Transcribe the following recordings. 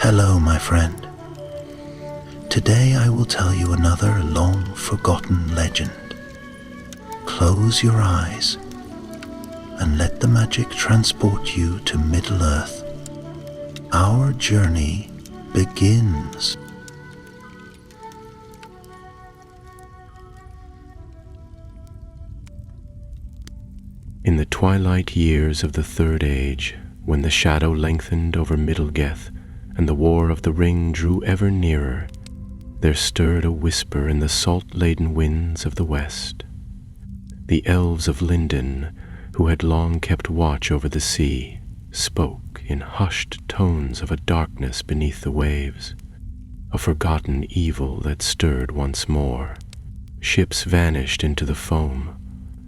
Hello, my friend. Today I will tell you another long-forgotten legend. Close your eyes and let the magic transport you to Middle-earth. Our journey begins. In the twilight years of the Third Age, when the shadow lengthened over Middlegeth and the War of the Ring drew ever nearer, there stirred a whisper in the salt-laden winds of the west. The elves of Lindon, who had long kept watch over the sea, spoke in hushed tones of a darkness beneath the waves, a forgotten evil that stirred once more. Ships vanished into the foam.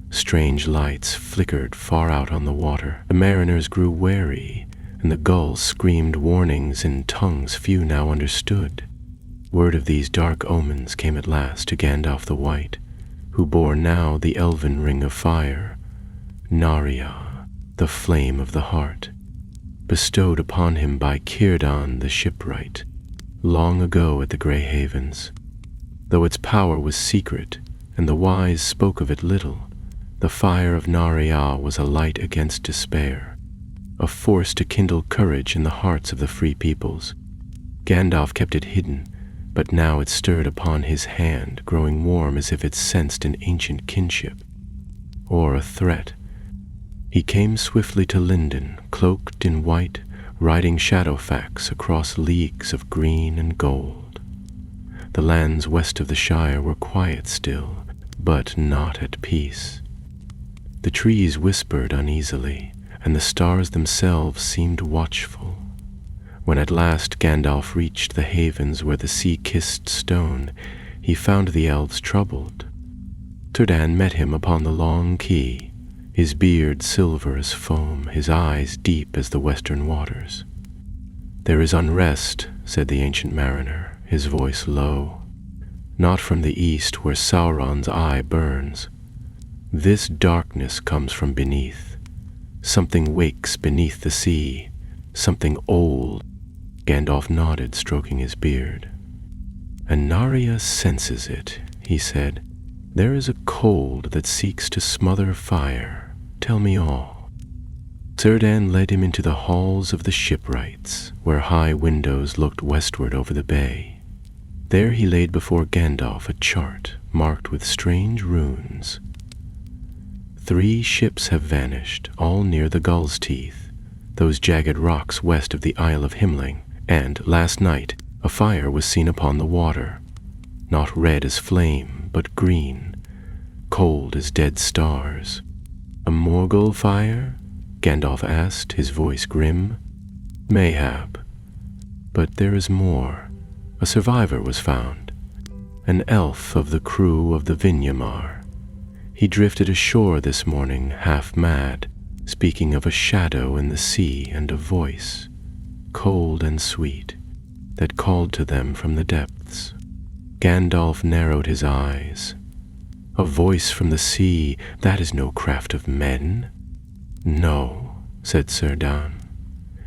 Strange lights flickered far out on the water. The mariners grew wary, and the gulls screamed warnings in tongues few now understood. Word of these dark omens came at last to Gandalf the White, who bore now the elven ring of fire, Narya, the flame of the heart, bestowed upon him by Círdan the shipwright, long ago at the Grey Havens. Though its power was secret, and the wise spoke of it little, the fire of Narya was a light against despair, a force to kindle courage in the hearts of the free peoples. Gandalf kept it hidden, but now it stirred upon his hand, growing warm as if it sensed an ancient kinship, or a threat. He came swiftly to Lindon, cloaked in white, riding Shadowfax across leagues of green and gold. The lands west of the Shire were quiet still, but not at peace. The trees whispered uneasily, and the stars themselves seemed watchful. When at last Gandalf reached the havens where the sea kissed stone, he found the elves troubled. Círdan met him upon the long quay, his beard silver as foam, his eyes deep as the western waters. "There is unrest," said the ancient mariner, his voice low. "Not from the east where Sauron's eye burns. This darkness comes from beneath. Something wakes beneath the sea, something old." Gandalf nodded, stroking his beard. "And Narya senses it," he said. "There is a cold that seeks to smother fire. Tell me all." Círdan led him into the halls of the shipwrights, where high windows looked westward over the bay. There he laid before Gandalf a chart marked with strange runes. 3 ships have vanished, all near the Gull's Teeth, those jagged rocks west of the Isle of Himling, and last night a fire was seen upon the water, not red as flame, but green, cold as dead stars. "A Morgul fire?" Gandalf asked, his voice grim. "Mayhap. But there is more. A survivor was found, an elf of the crew of the Vinyamar. He drifted ashore this morning, half mad, speaking of a shadow in the sea and a voice, cold and sweet, that called to them from the depths." Gandalf narrowed his eyes. "A voice from the sea, that is no craft of men." "No," said Círdan.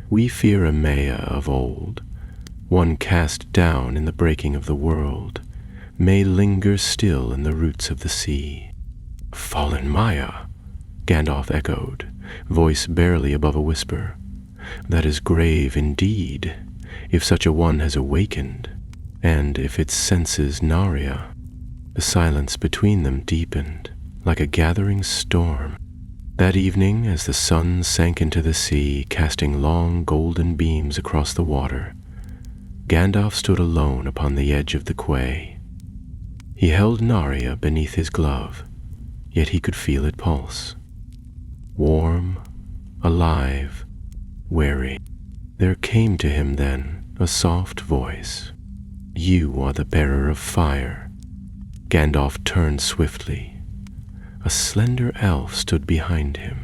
"We fear a Maya of old, one cast down in the breaking of the world, may linger still in the roots of the sea." "Fallen Maya," Gandalf echoed, voice barely above a whisper. "That is grave indeed, if such a one has awakened, and if it senses Narya." The silence between them deepened, like a gathering storm. That evening, as the sun sank into the sea, casting long golden beams across the water, Gandalf stood alone upon the edge of the quay. He held Narya beneath his glove, yet he could feel it pulse. Warm, alive, wary. There came to him then a soft voice. "You are the bearer of fire." Gandalf turned swiftly. A slender elf stood behind him,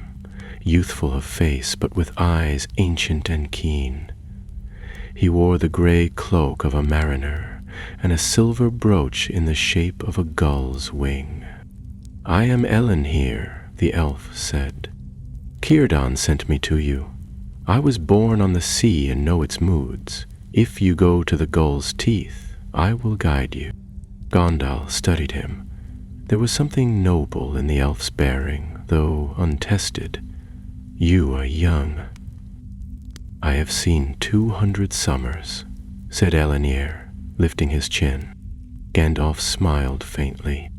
youthful of face but with eyes ancient and keen. He wore the grey cloak of a mariner and a silver brooch in the shape of a gull's wing. "I am Ellen here," the elf said. "Círdan sent me to you. I was born on the sea and know its moods. If you go to the gull's teeth, I will guide you." Gondal studied him. There was something noble in the elf's bearing, though untested. "You are young." "I have seen 200 summers," said Elenir, lifting his chin. Gandalf smiled faintly.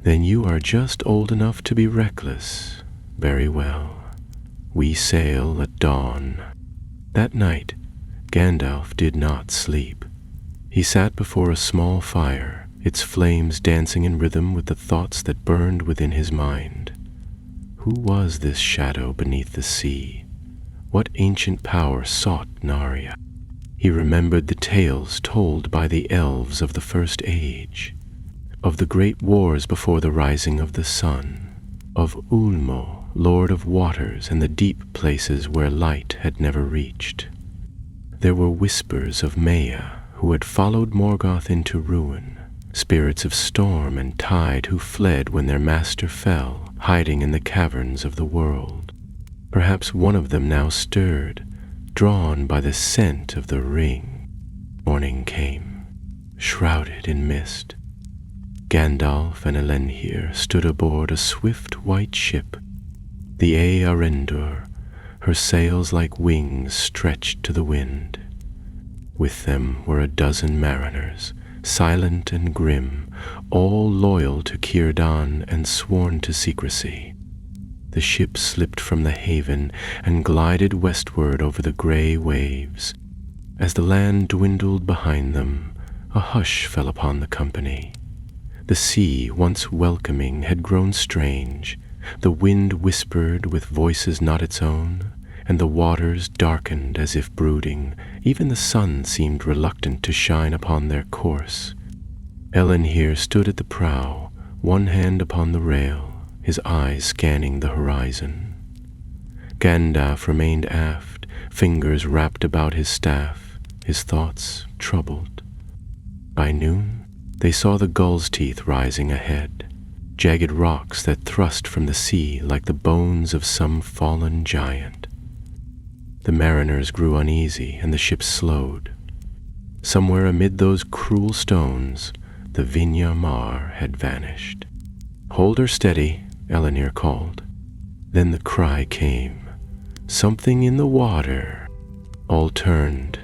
"Then you are just old enough to be reckless. Very well. We sail at dawn." That night, Gandalf did not sleep. He sat before a small fire, its flames dancing in rhythm with the thoughts that burned within his mind. Who was this shadow beneath the sea? What ancient power sought Narya? He remembered the tales told by the elves of the First Age, of the great wars before the rising of the sun, of Ulmo, Lord of Waters, and the deep places where light had never reached. There were whispers of Maya, who had followed Morgoth into ruin, spirits of storm and tide who fled when their master fell, hiding in the caverns of the world. Perhaps one of them now stirred, drawn by the scent of the ring. Morning came, shrouded in mist. Gandalf and Elenhir stood aboard a swift white ship, the Earendur, her sails like wings stretched to the wind. With them were a dozen mariners, silent and grim, all loyal to Círdan and sworn to secrecy. The ship slipped from the haven and glided westward over the gray waves. As the land dwindled behind them, a hush fell upon the company. The sea, once welcoming, had grown strange. The wind whispered with voices not its own, and the waters darkened as if brooding. Even the sun seemed reluctant to shine upon their course. Elenhir stood at the prow, one hand upon the rail, his eyes scanning the horizon. Gandalf remained aft, fingers wrapped about his staff, his thoughts troubled. By noon, they saw the gull's teeth rising ahead, jagged rocks that thrust from the sea like the bones of some fallen giant. The mariners grew uneasy and the ship slowed. Somewhere amid those cruel stones, the Vinya Mar had vanished. "Hold her steady," Elenir called. Then the cry came, "Something in the water!" All turned.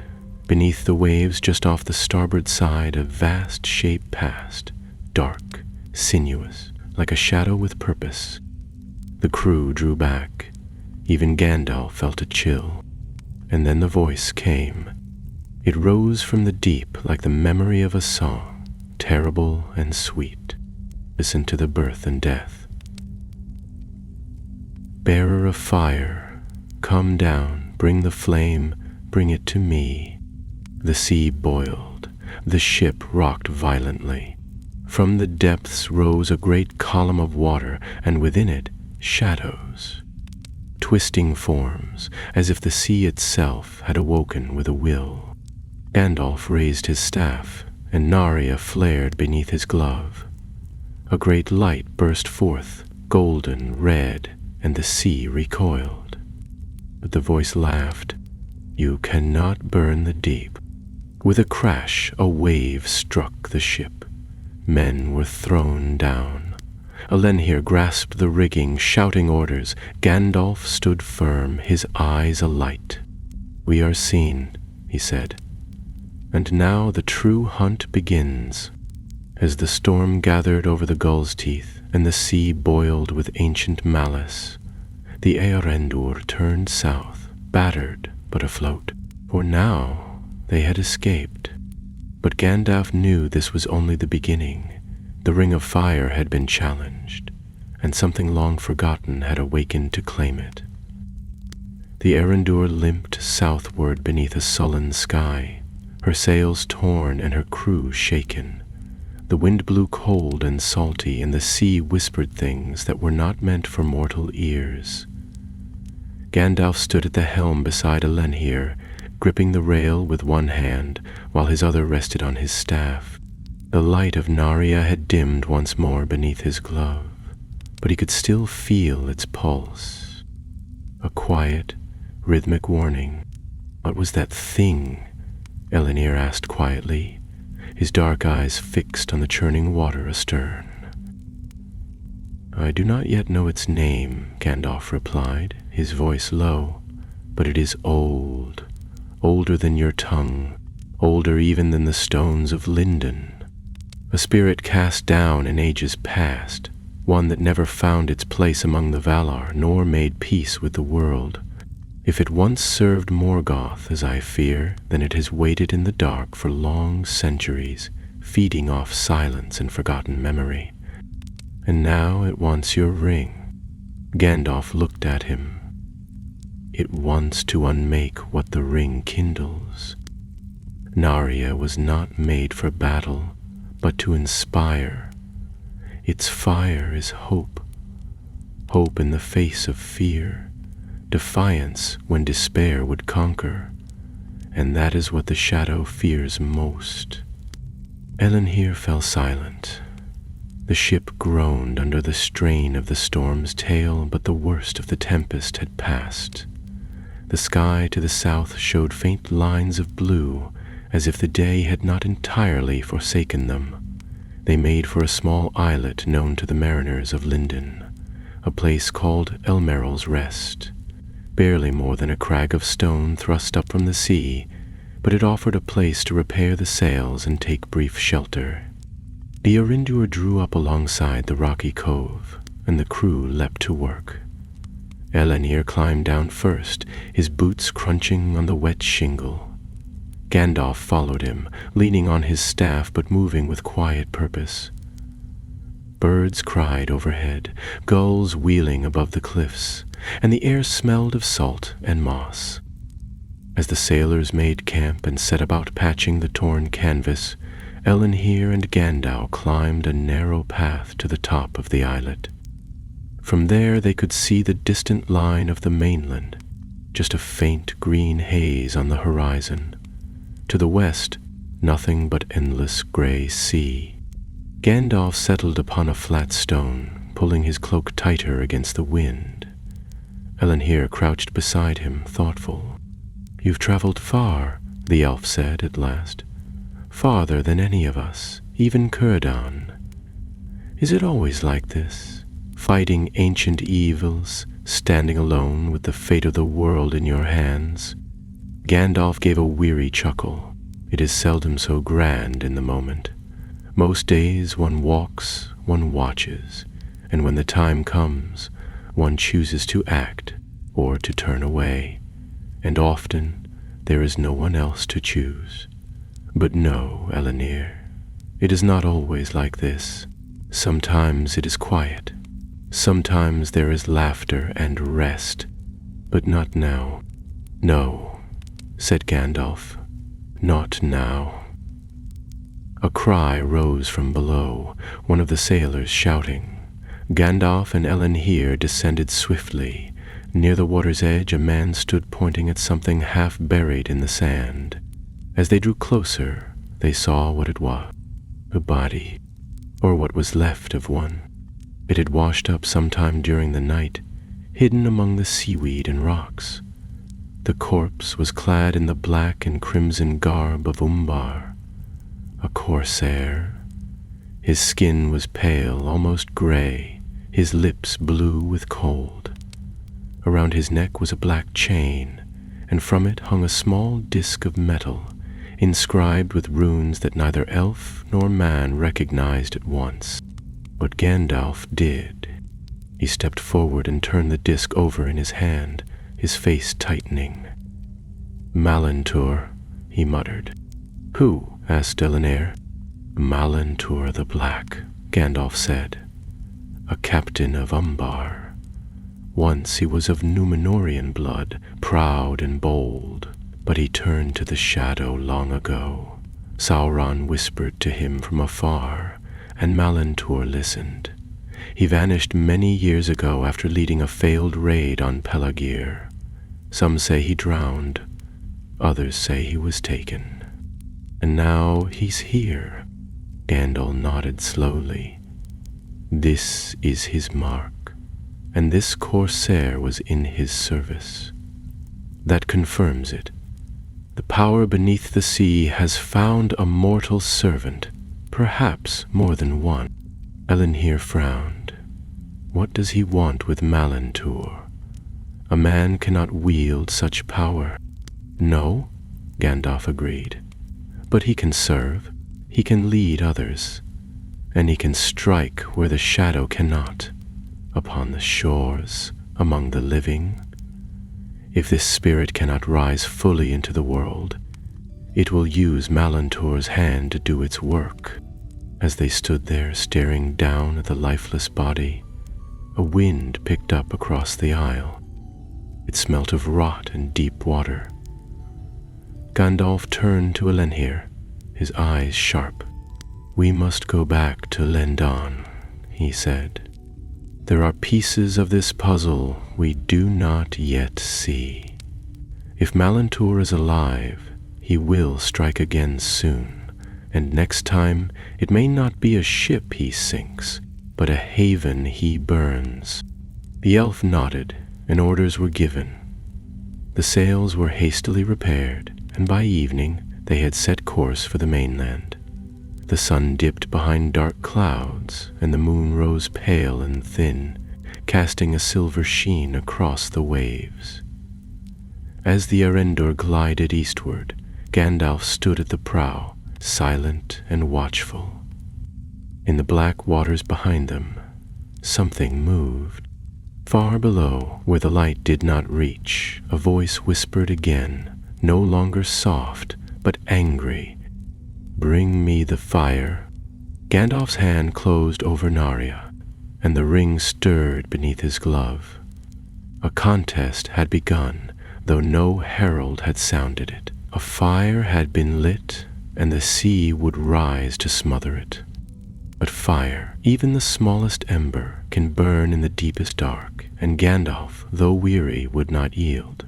Beneath the waves just off the starboard side, a vast shape passed, dark, sinuous, like a shadow with purpose. The crew drew back. Even Gandalf felt a chill. And then the voice came. It rose from the deep like the memory of a song, terrible and sweet. Listen to the birth and death. "Bearer of fire, come down, bring the flame, bring it to me." The sea boiled. The ship rocked violently. From the depths rose a great column of water, and within it, shadows. Twisting forms, as if the sea itself had awoken with a will. Gandalf raised his staff, and Narya flared beneath his glove. A great light burst forth, golden, red, and the sea recoiled. But the voice laughed, "You cannot burn the deep." With a crash, a wave struck the ship. Men were thrown down. Elenhir grasped the rigging, shouting orders. Gandalf stood firm, his eyes alight. "We are seen," he said. "And now the true hunt begins." As the storm gathered over the gull's teeth, and the sea boiled with ancient malice, the Earendur turned south, battered but afloat. For now they had escaped. But Gandalf knew this was only the beginning. The Ring of Fire had been challenged, and something long forgotten had awakened to claim it. The Earendur limped southward beneath a sullen sky, her sails torn and her crew shaken. The wind blew cold and salty, and the sea whispered things that were not meant for mortal ears. Gandalf stood at the helm beside Elenhir, gripping the rail with one hand, while his other rested on his staff. The light of Narya had dimmed once more beneath his glove, but he could still feel its pulse. A quiet, rhythmic warning. What was that thing? Elenir asked quietly, his dark eyes fixed on the churning water astern. I do not yet know its name, Gandalf replied, his voice low, but it is old, older than your tongue, older even than the stones of Lindon. A spirit cast down in ages past, one that never found its place among the Valar, nor made peace with the world. If it once served Morgoth, as I fear, then it has waited in the dark for long centuries, feeding off silence and forgotten memory. And now it wants your ring. Gandalf looked at him. It wants to unmake what the ring kindles. Narya was not made for battle, but to inspire. Its fire is hope. Hope in the face of fear. Defiance when despair would conquer. And that is what the shadow fears most. Elenir fell silent. The ship groaned under the strain of the storm's tail, but the worst of the tempest had passed. The sky to the south showed faint lines of blue, as if the day had not entirely forsaken them. They made for a small islet known to the mariners of Lindon, a place called Elmeryl's Rest, barely more than a crag of stone thrust up from the sea, but it offered a place to repair the sails and take brief shelter. The Eorindur drew up alongside the rocky cove, and the crew leapt to work. Elenir climbed down first, his boots crunching on the wet shingle. Gandalf followed him, leaning on his staff but moving with quiet purpose. Birds cried overhead, gulls wheeling above the cliffs, and the air smelled of salt and moss. As the sailors made camp and set about patching the torn canvas, Elenir and Gandalf climbed a narrow path to the top of the islet. From there they could see the distant line of the mainland, just a faint green haze on the horizon. To the west, nothing but endless gray sea. Gandalf settled upon a flat stone, pulling his cloak tighter against the wind. Elenir crouched beside him, thoughtful. "You've traveled far," the elf said at last. "Farther than any of us, even Círdan. Is it always like this, fighting ancient evils, standing alone with the fate of the world in your hands?" Gandalf gave a weary chuckle. It is seldom so grand in the moment. Most days one walks, one watches, and when the time comes, one chooses to act or to turn away, and often there is no one else to choose. But no, Elenir, it is not always like this. Sometimes it is quiet. Sometimes there is laughter and rest, but not now. "No," said Gandalf, "not now." A cry rose from below, one of the sailors shouting. Gandalf and Elenir descended swiftly. Near the water's edge, a man stood pointing at something half buried in the sand. As they drew closer, they saw what it was. A body, or what was left of one. It had washed up sometime during the night, hidden among the seaweed and rocks. The corpse was clad in the black and crimson garb of Umbar, a corsair. His skin was pale, almost gray, his lips blue with cold. Around his neck was a black chain, and from it hung a small disk of metal, inscribed with runes that neither elf nor man recognized at once. But Gandalf did. He stepped forward and turned the disk over in his hand, his face tightening. "Malantur," he muttered. "Who?" asked Elenir. "Malantur the Black," Gandalf said. "A captain of Umbar. Once he was of Númenórean blood, proud and bold, but he turned to the shadow long ago. Sauron whispered to him from afar, and Malantur listened. He vanished many years ago after leading a failed raid on Pelagir. Some say he drowned, others say he was taken. And now he's here." Gandalf nodded slowly. "This is his mark, and this corsair was in his service. That confirms it. The power beneath the sea has found a mortal servant, perhaps more than one. Elendil frowned. What does he want with Malantur? A man cannot wield such power. No, Gandalf agreed. But he can serve, he can lead others, and he can strike where the shadow cannot, upon the shores, among the living. If this spirit cannot rise fully into the world, it will use Malantur's hand to do its work. As they stood there staring down at the lifeless body, a wind picked up across the isle. It smelt of rot and deep water. Gandalf turned to Elendil, his eyes sharp. "We must go back to Lendon," he said. "There are pieces of this puzzle we do not yet see. If Malantur is alive, he will strike again soon, and next time it may not be a ship he sinks, but a haven he burns." The elf nodded, and orders were given. The sails were hastily repaired, and by evening they had set course for the mainland. The sun dipped behind dark clouds, and the moon rose pale and thin, casting a silver sheen across the waves. As the Erendur glided eastward, Gandalf stood at the prow, silent and watchful. In the black waters behind them, something moved. Far below, where the light did not reach, a voice whispered again, no longer soft, but angry. "Bring me the fire." Gandalf's hand closed over Narya, and the ring stirred beneath his glove. A contest had begun, though no herald had sounded it. A fire had been lit, and the sea would rise to smother it. But fire, even the smallest ember, can burn in the deepest dark, and Gandalf, though weary, would not yield.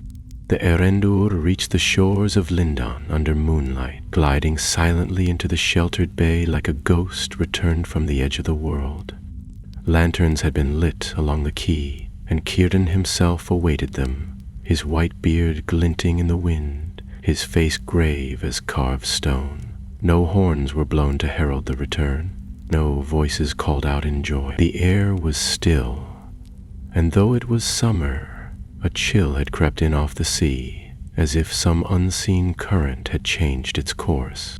The Erendur reached the shores of Lindon under moonlight, gliding silently into the sheltered bay like a ghost returned from the edge of the world. Lanterns had been lit along the quay, and Círdan himself awaited them, his white beard glinting in the wind, his face grave as carved stone. No horns were blown to herald the return, no voices called out in joy. The air was still, and though it was summer, a chill had crept in off the sea, as if some unseen current had changed its course.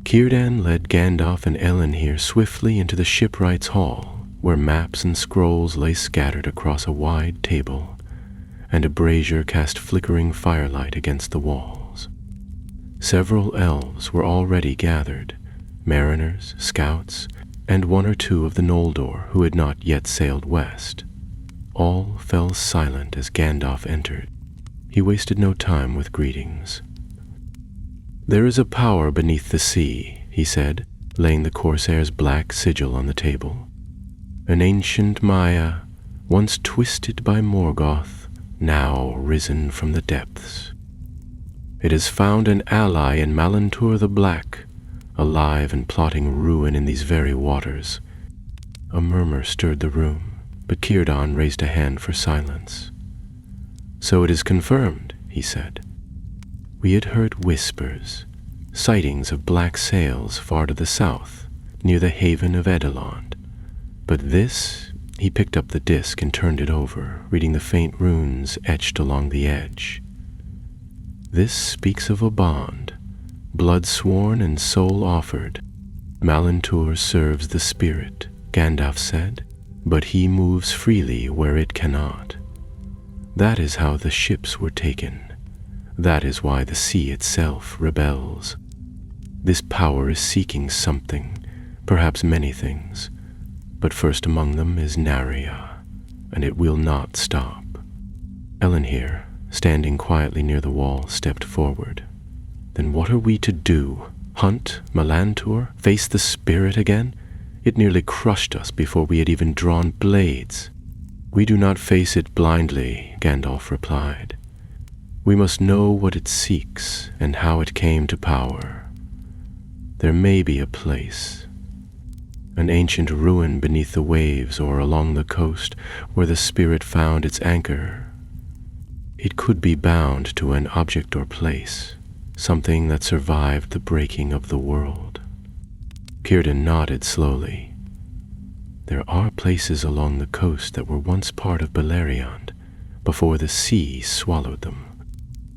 Círdan led Gandalf and Elendil swiftly into the shipwright's hall, where maps and scrolls lay scattered across a wide table, and a brazier cast flickering firelight against the walls. Several elves were already gathered, mariners, scouts, and one or two of the Noldor who had not yet sailed west. All fell silent as Gandalf entered. He wasted no time with greetings. "There is a power beneath the sea," he said, laying the corsair's black sigil on the table. "An ancient Maya, once twisted by Morgoth, now risen from the depths. It has found an ally in Malantur the Black, alive and plotting ruin in these very waters." A murmur stirred the room, but Círdan raised a hand for silence. "So it is confirmed," he said. "We had heard whispers, sightings of black sails far to the south, near the haven of Edelond. But this," he picked up the disk and turned it over, reading the faint runes etched along the edge. "This speaks of a bond, blood sworn and soul offered. Malantur serves the spirit," Gandalf said, "but he moves freely where it cannot. That is how the ships were taken. That is why the sea itself rebels. This power is seeking something, perhaps many things, but first among them is Narya, and it will not stop." Elendil, standing quietly near the wall, stepped forward. "Then what are we to do? Hunt Malantur? Face the spirit again? It nearly crushed us before we had even drawn blades." "We do not face it blindly," Gandalf replied. "We must know what it seeks and how it came to power. There may be a place, an ancient ruin beneath the waves or along the coast where the spirit found its anchor. It could be bound to an object or place, something that survived the breaking of the world. Círdan nodded slowly. There are places along the coast that were once part of Beleriand, before the sea swallowed them.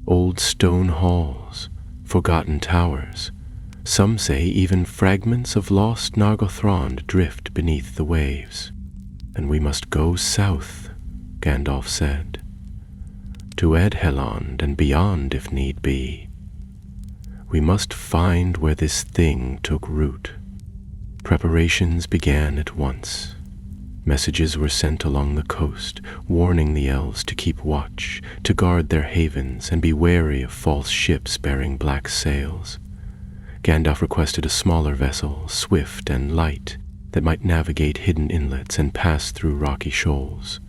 Old stone halls, forgotten towers, some say even fragments of lost Nargothrond drift beneath the waves. And we must go south, Gandalf said, to Edhelond and beyond if need be. We must find where this thing took root. Preparations began at once. Messages were sent along the coast, warning the elves to keep watch, to guard their havens, and be wary of false ships bearing black sails. Gandalf requested a smaller vessel, swift and light, that might navigate hidden inlets and pass through rocky shoals.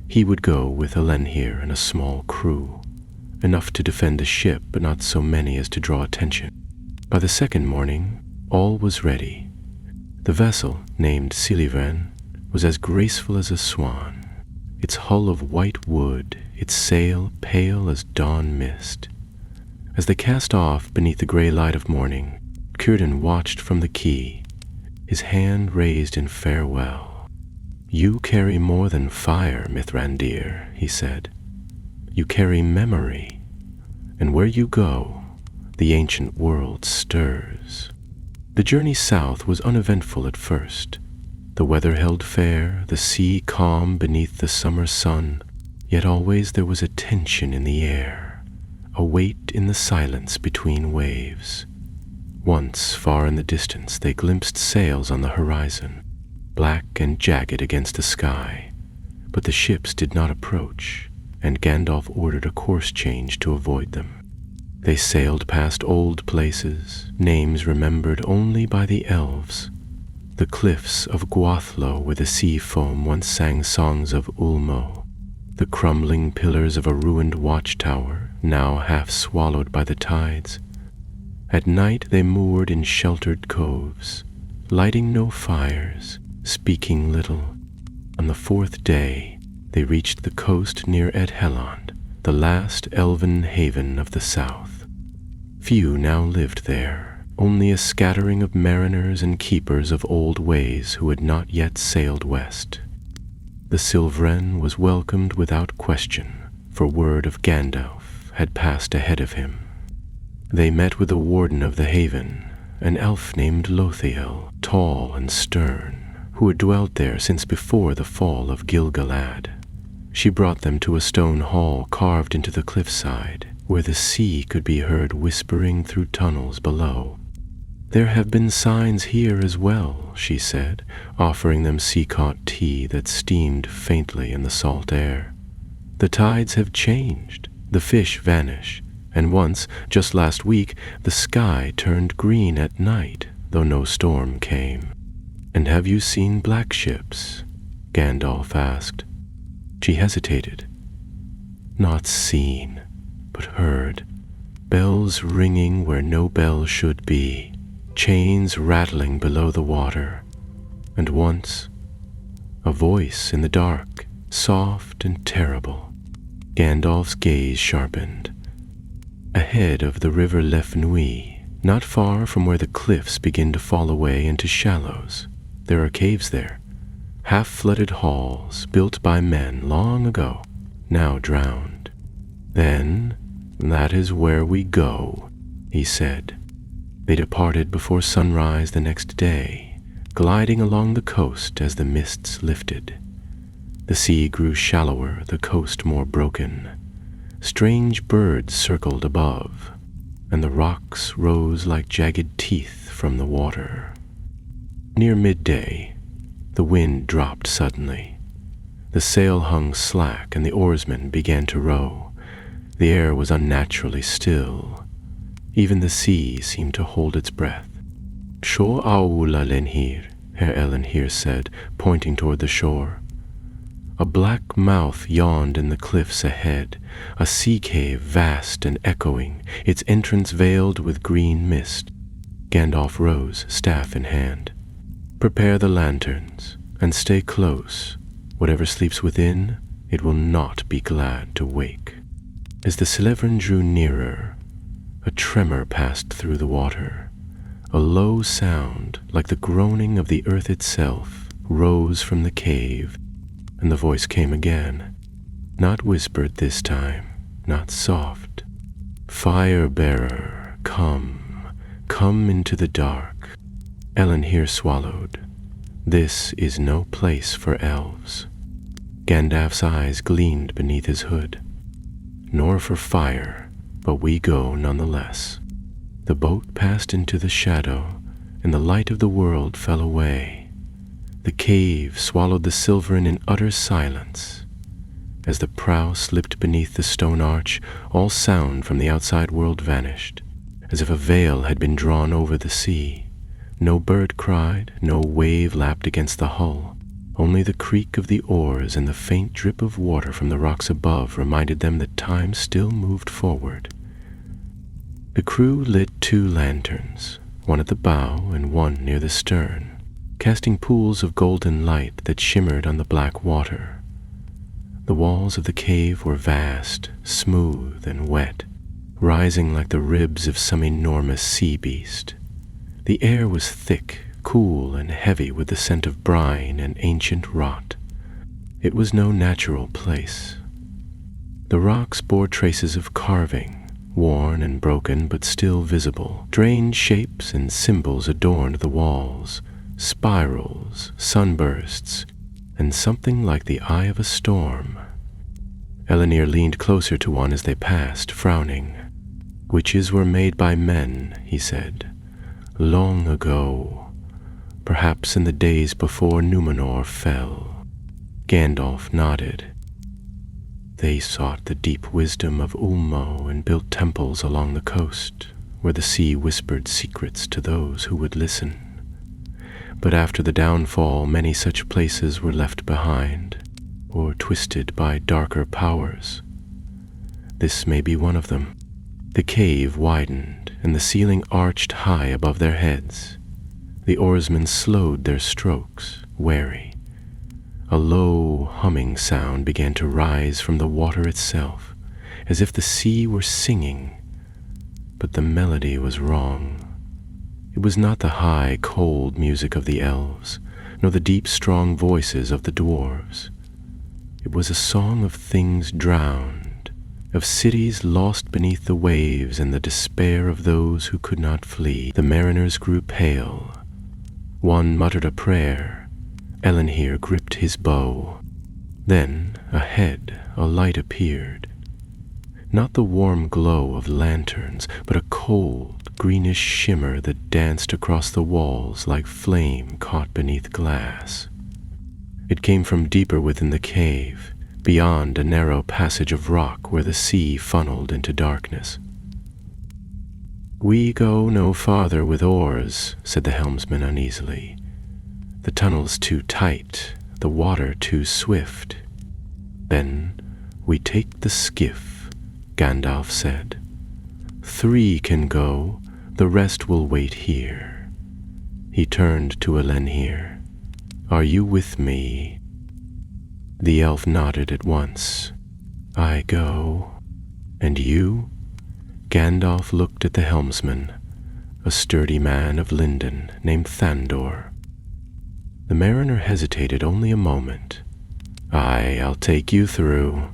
He would go with Elenhir and a small crew, enough to defend the ship, but not so many as to draw attention. By the second morning, all was ready. The vessel, named Silivren, was as graceful as a swan, its hull of white wood, its sail pale as dawn mist. As they cast off beneath the gray light of morning, Círdan watched from the quay, his hand raised in farewell. "You carry more than fire, Mithrandir," he said. "You carry memory, and where you go, the ancient world stirs." The journey south was uneventful at first. The weather held fair, the sea calm beneath the summer sun, yet always there was a tension in the air, a weight in the silence between waves. Once, far in the distance, they glimpsed sails on the horizon, black and jagged against the sky, but the ships did not approach, and Gandalf ordered a course change to avoid them. They sailed past old places, names remembered only by the elves. The cliffs of Gwathlo where the sea foam once sang songs of Ulmo, the crumbling pillars of a ruined watchtower, now half swallowed by the tides. At night they moored in sheltered coves, lighting no fires, speaking little. On the fourth day, they reached the coast near Edhelond, the last elven haven of the south. Few now lived there, only a scattering of mariners and keepers of old ways who had not yet sailed west. The Silvren was welcomed without question, for word of Gandalf had passed ahead of him. They met with the warden of the haven, an elf named Lothiel, tall and stern, who had dwelt there since before the fall of Gil-galad. She brought them to a stone hall carved into the cliffside, where the sea could be heard whispering through tunnels below. "There have been signs here as well," she said, offering them sea-caught tea that steamed faintly in the salt air. "The tides have changed, the fish vanish, and once, just last week, the sky turned green at night, though no storm came." "And have you seen black ships?" Gandalf asked. She hesitated. "Not seen, but heard. Bells ringing where no bell should be, chains rattling below the water, and once, a voice in the dark, soft and terrible." Gandalf's gaze sharpened. Ahead of the river Lefnui, not far from where the cliffs begin to fall away into shallows, there are caves there, half-flooded halls built by men long ago, now drowned. "Then that is where we go," he said. They departed before sunrise the next day, gliding along the coast as the mists lifted. The sea grew shallower, the coast more broken. Strange birds circled above, and the rocks rose like jagged teeth from the water. Near midday, the wind dropped suddenly. The sail hung slack, and the oarsmen began to row. The air was unnaturally still. Even the sea seemed to hold its breath. "Sho aula lenhir," Herr Elenhir said, pointing toward the shore. A black mouth yawned in the cliffs ahead, a sea cave vast and echoing, its entrance veiled with green mist. Gandalf rose, staff in hand. "Prepare the lanterns, and stay close. Whatever sleeps within, it will not be glad to wake." As the Silevran drew nearer, A tremor passed through the water. A low sound, like the groaning of the earth itself, rose from the cave, and the voice came again, not whispered this time, not soft. "Fire-bearer, come into the dark." Ellen here swallowed. This is no place for elves. Gandalf's eyes gleamed beneath his hood. "Nor for fire, but we go nonetheless." The boat passed into the shadow, and the light of the world fell away. The cave swallowed the Silverin in utter silence. As the prow slipped beneath the stone arch, all sound from the outside world vanished, as if a veil had been drawn over the sea. No bird cried, no wave lapped against the hull. Only the creak of the oars and the faint drip of water from the rocks above reminded them that time still moved forward. The crew lit 2 lanterns, one at the bow and one near the stern, casting pools of golden light that shimmered on the black water. The walls of the cave were vast, smooth, and wet, rising like the ribs of some enormous sea beast. The air was thick, cool, and heavy with the scent of brine and ancient rot. It was no natural place. The rocks bore traces of carving, worn and broken but still visible. Strange shapes and symbols adorned the walls, spirals, sunbursts, and something like the eye of a storm. Elenir leaned closer to one as they passed, frowning. "Witches were made by men," he said, "long ago, perhaps in the days before Númenor fell." Gandalf nodded. "They sought the deep wisdom of Ulmo and built temples along the coast, where the sea whispered secrets to those who would listen. But after the downfall, many such places were left behind, or twisted by darker powers. This may be one of them." The cave widened, and the ceiling arched high above their heads. The oarsmen slowed their strokes, wary. A low, humming sound began to rise from the water itself, as if the sea were singing, but the melody was wrong. It was not the high, cold music of the elves, nor the deep, strong voices of the dwarves. It was a song of things drowned, of cities lost beneath the waves and the despair of those who could not flee. The mariners grew pale. One muttered a prayer. Elenir gripped his bow. Then, ahead, a light appeared. Not the warm glow of lanterns, but a cold, greenish shimmer that danced across the walls like flame caught beneath glass. It came from deeper within the cave, beyond a narrow passage of rock where the sea funneled into darkness. "We go no farther with oars," said the helmsman uneasily. "The tunnel's too tight, the water too swift." "Then we take the skiff," Gandalf said. "3 can go, the rest will wait here." He turned to Elenir. "Are you with me?" The elf nodded at once. "I go. And you?" Gandalf looked at the helmsman, a sturdy man of Lindon named Thandor. The mariner hesitated only a moment. I'll take you through."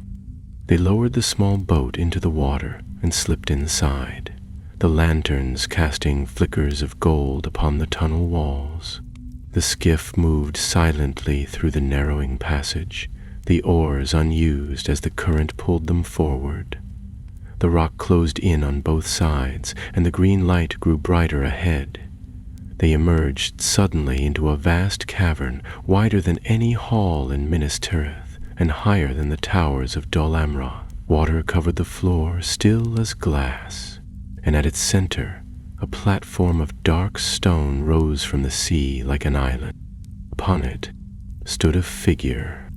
They lowered the small boat into the water and slipped inside, the lanterns casting flickers of gold upon the tunnel walls. The skiff moved silently through the narrowing passage, the oars unused as the current pulled them forward. The rock closed in on both sides, and the green light grew brighter ahead. They emerged suddenly into a vast cavern, wider than any hall in Minas Tirith, and higher than the towers of Dol Amroth. Water covered the floor, still as glass, and at its center, a platform of dark stone rose from the sea like an island. Upon it stood a figure,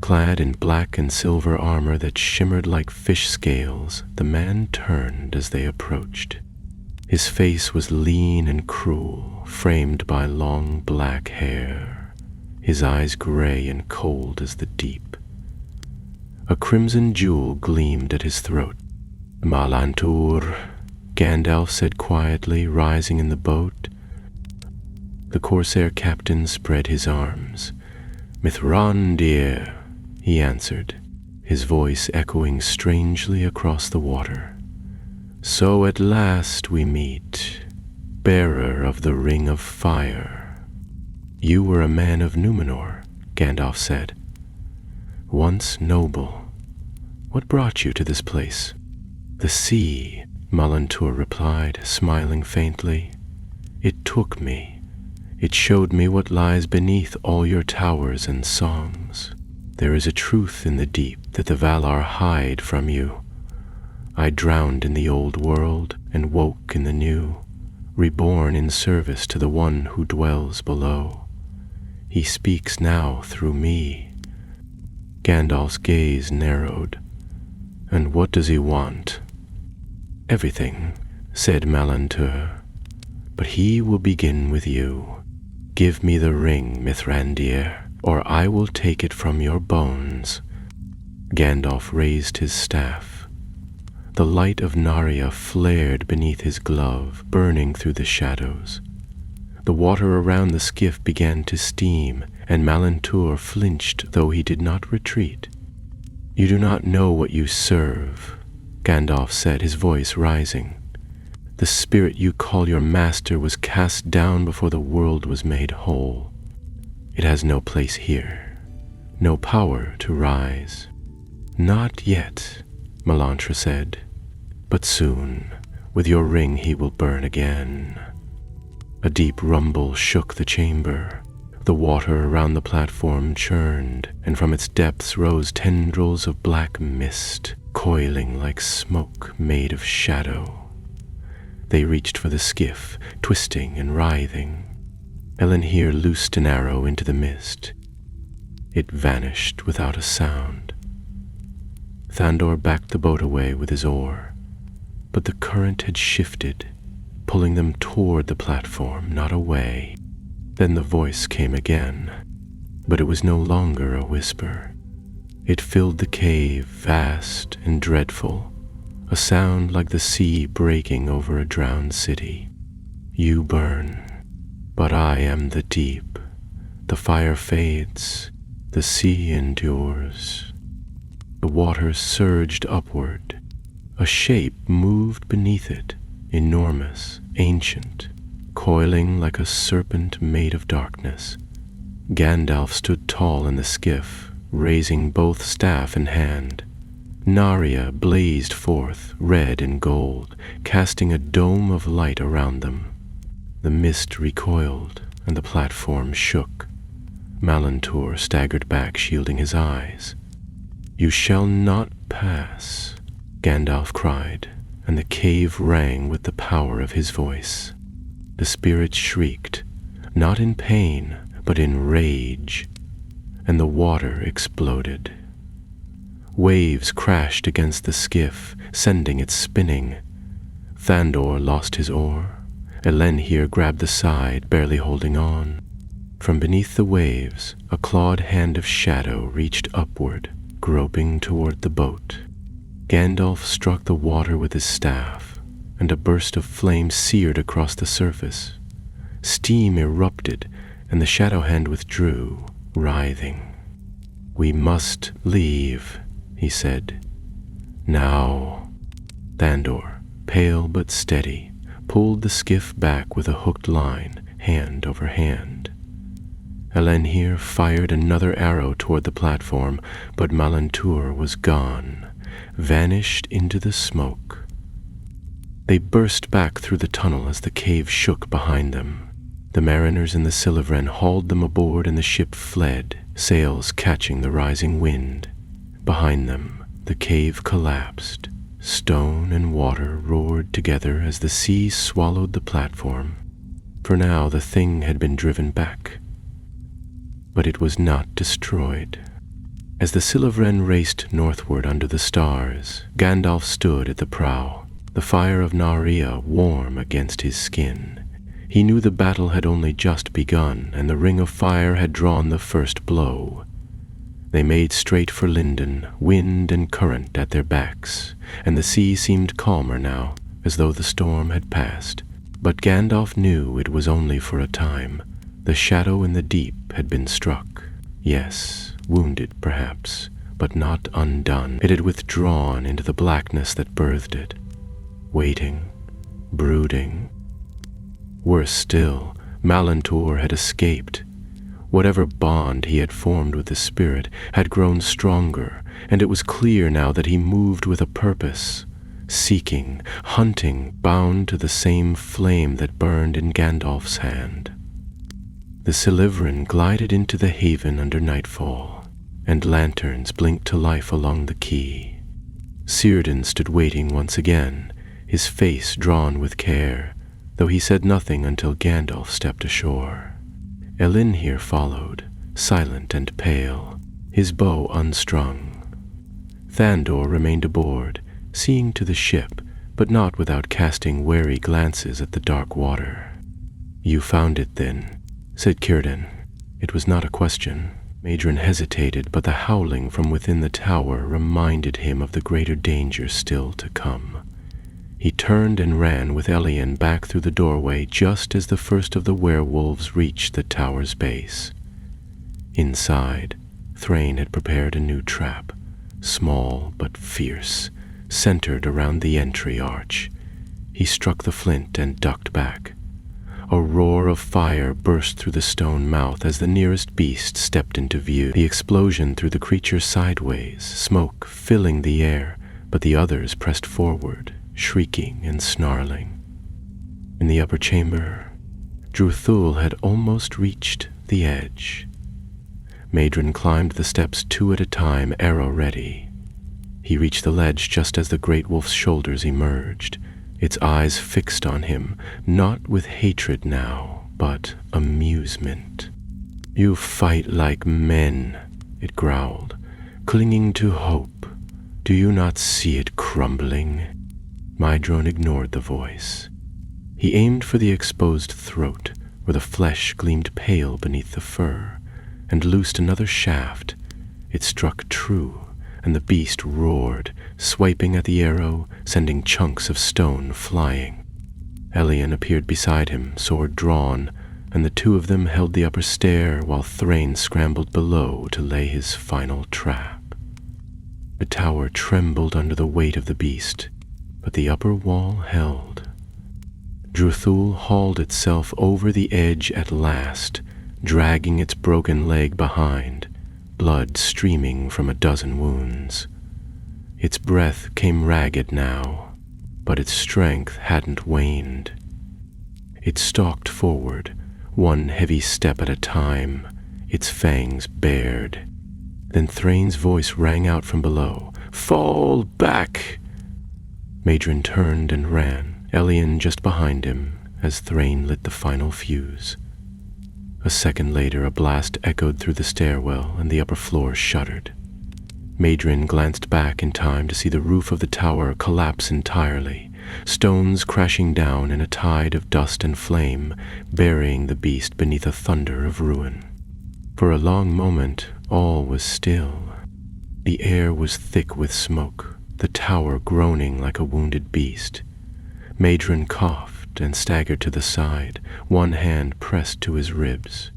clad in black and silver armor that shimmered like fish scales. The man turned as they approached. His face was lean and cruel, framed by long black hair, his eyes gray and cold as the deep. A crimson jewel gleamed at his throat. "Malantur," Gandalf said quietly, rising in the boat. The corsair captain spread his arms. Mithrandir, he answered, his voice echoing strangely across the water. So at last we meet, bearer of the Ring of Fire. You were a man of Númenor, Gandalf said. Once noble. What brought you to this place? The sea, Malantur replied, smiling faintly. It took me. It showed me what lies beneath all your towers and songs. There is a truth in the deep that the Valar hide from you. I drowned in the old world and woke in the new, reborn in service to the one who dwells below. He speaks now through me. Gandalf's gaze narrowed. And what does he want? Everything, said Malantur. But he will begin with you. Give me the ring, Mithrandir, or I will take it from your bones. Gandalf raised his staff. The light of Narya flared beneath his glove, burning through the shadows. The water around the skiff began to steam, and Malantur flinched, though he did not retreat. You do not know what you serve, Gandalf said, his voice rising. The spirit you call your master was cast down before the world was made whole. It has no place here, no power to rise. Not yet, Melantra said, but soon, with your ring he will burn again. A deep rumble shook the chamber. The water around the platform churned, and from its depths rose tendrils of black mist, coiling like smoke made of shadow. They reached for the skiff, twisting and writhing. Elenhir loosed an arrow into the mist. It vanished without a sound. Thandor backed the boat away with his oar, but the current had shifted, pulling them toward the platform, not away. Then the voice came again, but it was no longer a whisper. It filled the cave, vast and dreadful, a sound like the sea breaking over a drowned city. You burn, but I am the deep. The fire fades, the sea endures. The water surged upward. A shape moved beneath it, enormous, ancient, coiling like a serpent made of darkness. Gandalf stood tall in the skiff, raising both staff and hand. Narya blazed forth, red and gold, casting a dome of light around them. The mist recoiled, and the platform shook. Malantur staggered back, shielding his eyes. You shall not pass, Gandalf cried, and the cave rang with the power of his voice. The spirits shrieked, not in pain, but in rage, and the water exploded. Waves crashed against the skiff, sending it spinning. Thandor lost his oar. Elenhir grabbed the side, barely holding on. From beneath the waves, a clawed hand of shadow reached upward, groping toward the boat. Gandalf struck the water with his staff, and a burst of flame seared across the surface. Steam erupted, and the shadow hand withdrew, writhing. We must leave, he said. Now. Thandor, pale but steady, pulled the skiff back with a hooked line, hand over hand. Elenhir fired another arrow toward the platform, but Malantur was gone, vanished into the smoke. They burst back through the tunnel as the cave shook behind them. The mariners in the Silivren hauled them aboard and the ship fled, sails catching the rising wind. Behind them, the cave collapsed. Stone and water roared together as the sea swallowed the platform. For now the thing had been driven back. But it was not destroyed. As the Silivren raced northward under the stars, Gandalf stood at the prow, the fire of Narya warm against his skin. He knew the battle had only just begun, and the Ring of Fire had drawn the first blow. They made straight for Lindon, wind and current at their backs, and the sea seemed calmer now, as though the storm had passed. But Gandalf knew it was only for a time. The shadow in the deep had been struck. Yes, wounded perhaps, but not undone. It had withdrawn into the blackness that birthed it, waiting, brooding. Worse still, Malantor had escaped. Whatever bond he had formed with the spirit had grown stronger, and it was clear now that he moved with a purpose, seeking, hunting, bound to the same flame that burned in Gandalf's hand. The Silmarillion glided into the haven under nightfall, and lanterns blinked to life along the quay. Círdan stood waiting once again, his face drawn with care, though he said nothing until Gandalf stepped ashore. Elinhir followed, silent and pale, his bow unstrung. Thandor remained aboard, seeing to the ship, but not without casting wary glances at the dark water. "You found it, then," said Círdan. It was not a question. Madrin hesitated, but the howling from within the tower reminded him of the greater danger still to come. He turned and ran with Elien back through the doorway just as the first of the werewolves reached the tower's base. Inside, Thrain had prepared a new trap, small but fierce, centered around the entry arch. He struck the flint and ducked back. A roar of fire burst through the stone mouth as the nearest beast stepped into view. The explosion threw the creature sideways, smoke filling the air, but the others pressed forward, shrieking and snarling. In the upper chamber, Druthul had almost reached the edge. Madrin climbed the steps 2 at a time, arrow ready. He reached the ledge just as the great wolf's shoulders emerged, its eyes fixed on him, not with hatred now, but amusement. "You fight like men," it growled, "clinging to hope. Do you not see it crumbling?" Mydron ignored the voice. He aimed for the exposed throat, where the flesh gleamed pale beneath the fur, and loosed another shaft. It struck true, and the beast roared, swiping at the arrow, sending chunks of stone flying. Elien appeared beside him, sword drawn, and the two of them held the upper stair while Thrain scrambled below to lay his final trap. The tower trembled under the weight of the beast, but the upper wall held. Druthul hauled itself over the edge at last, dragging its broken leg behind, blood streaming from a dozen wounds. Its breath came ragged now, but its strength hadn't waned. It stalked forward, one heavy step at a time, its fangs bared. Then Thrain's voice rang out from below, "Fall back!" Madrin turned and ran, Elien just behind him, as Thrain lit the final fuse. A second later, a blast echoed through the stairwell, and the upper floor shuddered. Madrin glanced back in time to see the roof of the tower collapse entirely, stones crashing down in a tide of dust and flame, burying the beast beneath a thunder of ruin. For a long moment, all was still. The air was thick with smoke, the tower groaning like a wounded beast. Madrin coughed and staggered to the side, one hand pressed to his ribs.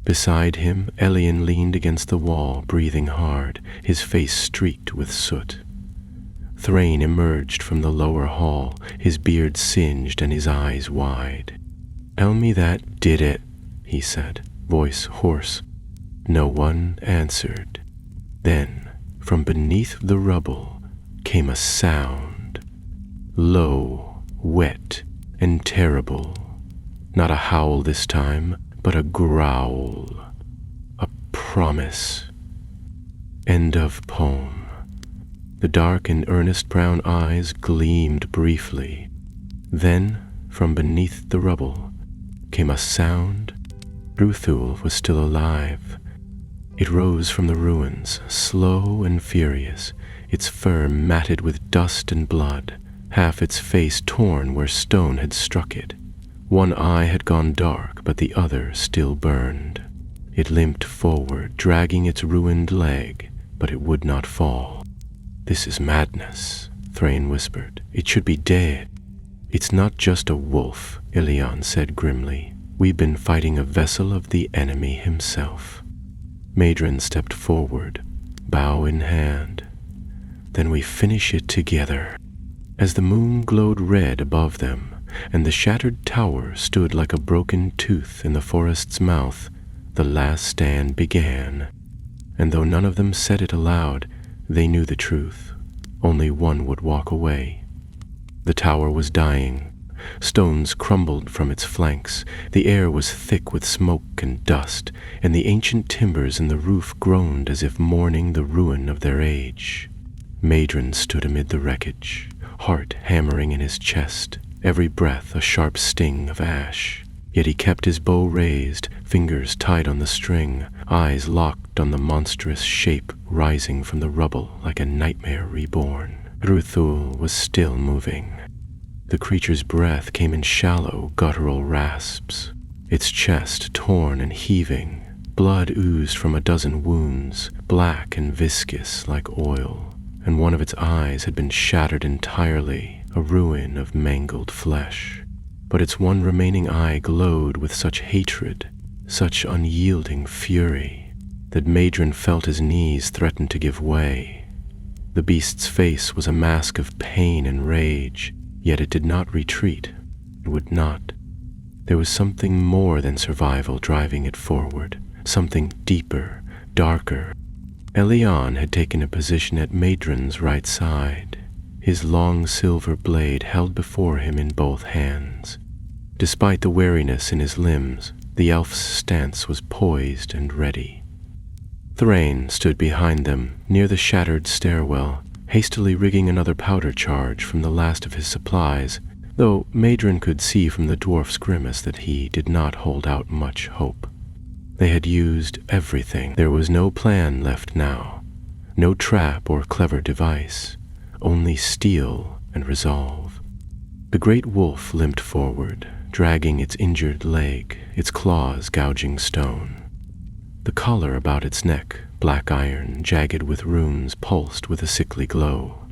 Beside him, Elien leaned against the wall, breathing hard, his face streaked with soot. Thrain emerged from the lower hall, his beard singed and his eyes wide. "Tell me that did it," he said, voice hoarse. No one answered. Then, from beneath the rubble, came a sound, low, wet, and terrible. Not a howl this time, but a growl. A promise. End of poem. The dark and earnest brown eyes gleamed briefly. Then, from beneath the rubble, came a sound. Druthul was still alive. It rose from the ruins, slow and furious, its fur matted with dust and blood, half its face torn where stone had struck it. One eye had gone dark, but the other still burned. It limped forward, dragging its ruined leg, but it would not fall. "This is madness," Thrain whispered. "It should be dead." "It's not just a wolf," Ilion said grimly. "We've been fighting a vessel of the enemy himself." Madrin stepped forward, bow in hand. "Then we finish it together." As the moon glowed red above them, and the shattered tower stood like a broken tooth in the forest's mouth, the last stand began. And though none of them said it aloud, they knew the truth. Only one would walk away. The tower was dying. Stones crumbled from its flanks, the air was thick with smoke and dust, and the ancient timbers in the roof groaned as if mourning the ruin of their age. Madrin stood amid the wreckage, heart hammering in his chest, every breath a sharp sting of ash. Yet he kept his bow raised, fingers tight on the string, eyes locked on the monstrous shape rising from the rubble like a nightmare reborn. Druthul was still moving. The creature's breath came in shallow, guttural rasps, its chest torn and heaving. Blood oozed from a dozen wounds, black and viscous like oil, and one of its eyes had been shattered entirely, a ruin of mangled flesh. But its one remaining eye glowed with such hatred, such unyielding fury, that Madrin felt his knees threaten to give way. The beast's face was a mask of pain and rage, yet it did not retreat. It would not. There was something more than survival driving it forward, something deeper, darker. Ilion had taken a position at Madrin's right side, his long silver blade held before him in both hands. Despite the weariness in his limbs, the elf's stance was poised and ready. Thrain stood behind them, near the shattered stairwell, hastily rigging another powder charge from the last of his supplies, though Madrin could see from the dwarf's grimace that he did not hold out much hope. They had used everything. There was no plan left now, no trap or clever device, only steel and resolve. The great wolf limped forward, dragging its injured leg, its claws gouging stone. The collar about its neck, black iron, jagged with runes, pulsed with a sickly glow.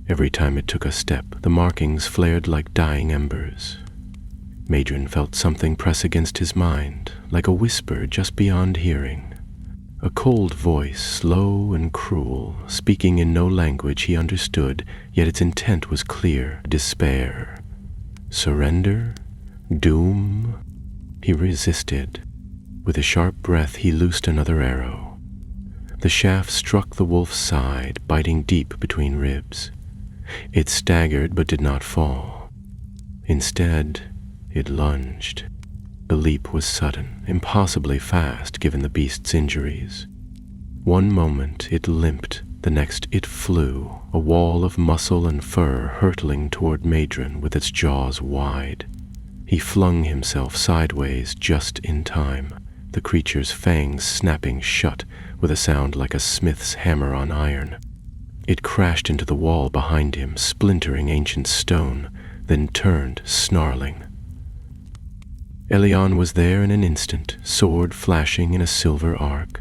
Every time it took a step, the markings flared like dying embers. Madrin felt something press against his mind, like a whisper just beyond hearing. A cold voice, slow and cruel, speaking in no language he understood, yet its intent was clear: despair. Surrender? Doom? He resisted. With a sharp breath he loosed another arrow. The shaft struck the wolf's side, biting deep between ribs. It staggered but did not fall. Instead, it lunged. The leap was sudden, impossibly fast given the beast's injuries. One moment it limped, the next it flew, a wall of muscle and fur hurtling toward Madrin with its jaws wide. He flung himself sideways just in time, the creature's fangs snapping shut with a sound like a smith's hammer on iron. It crashed into the wall behind him, splintering ancient stone, then turned, snarling. Ilion was there in an instant, sword flashing in a silver arc.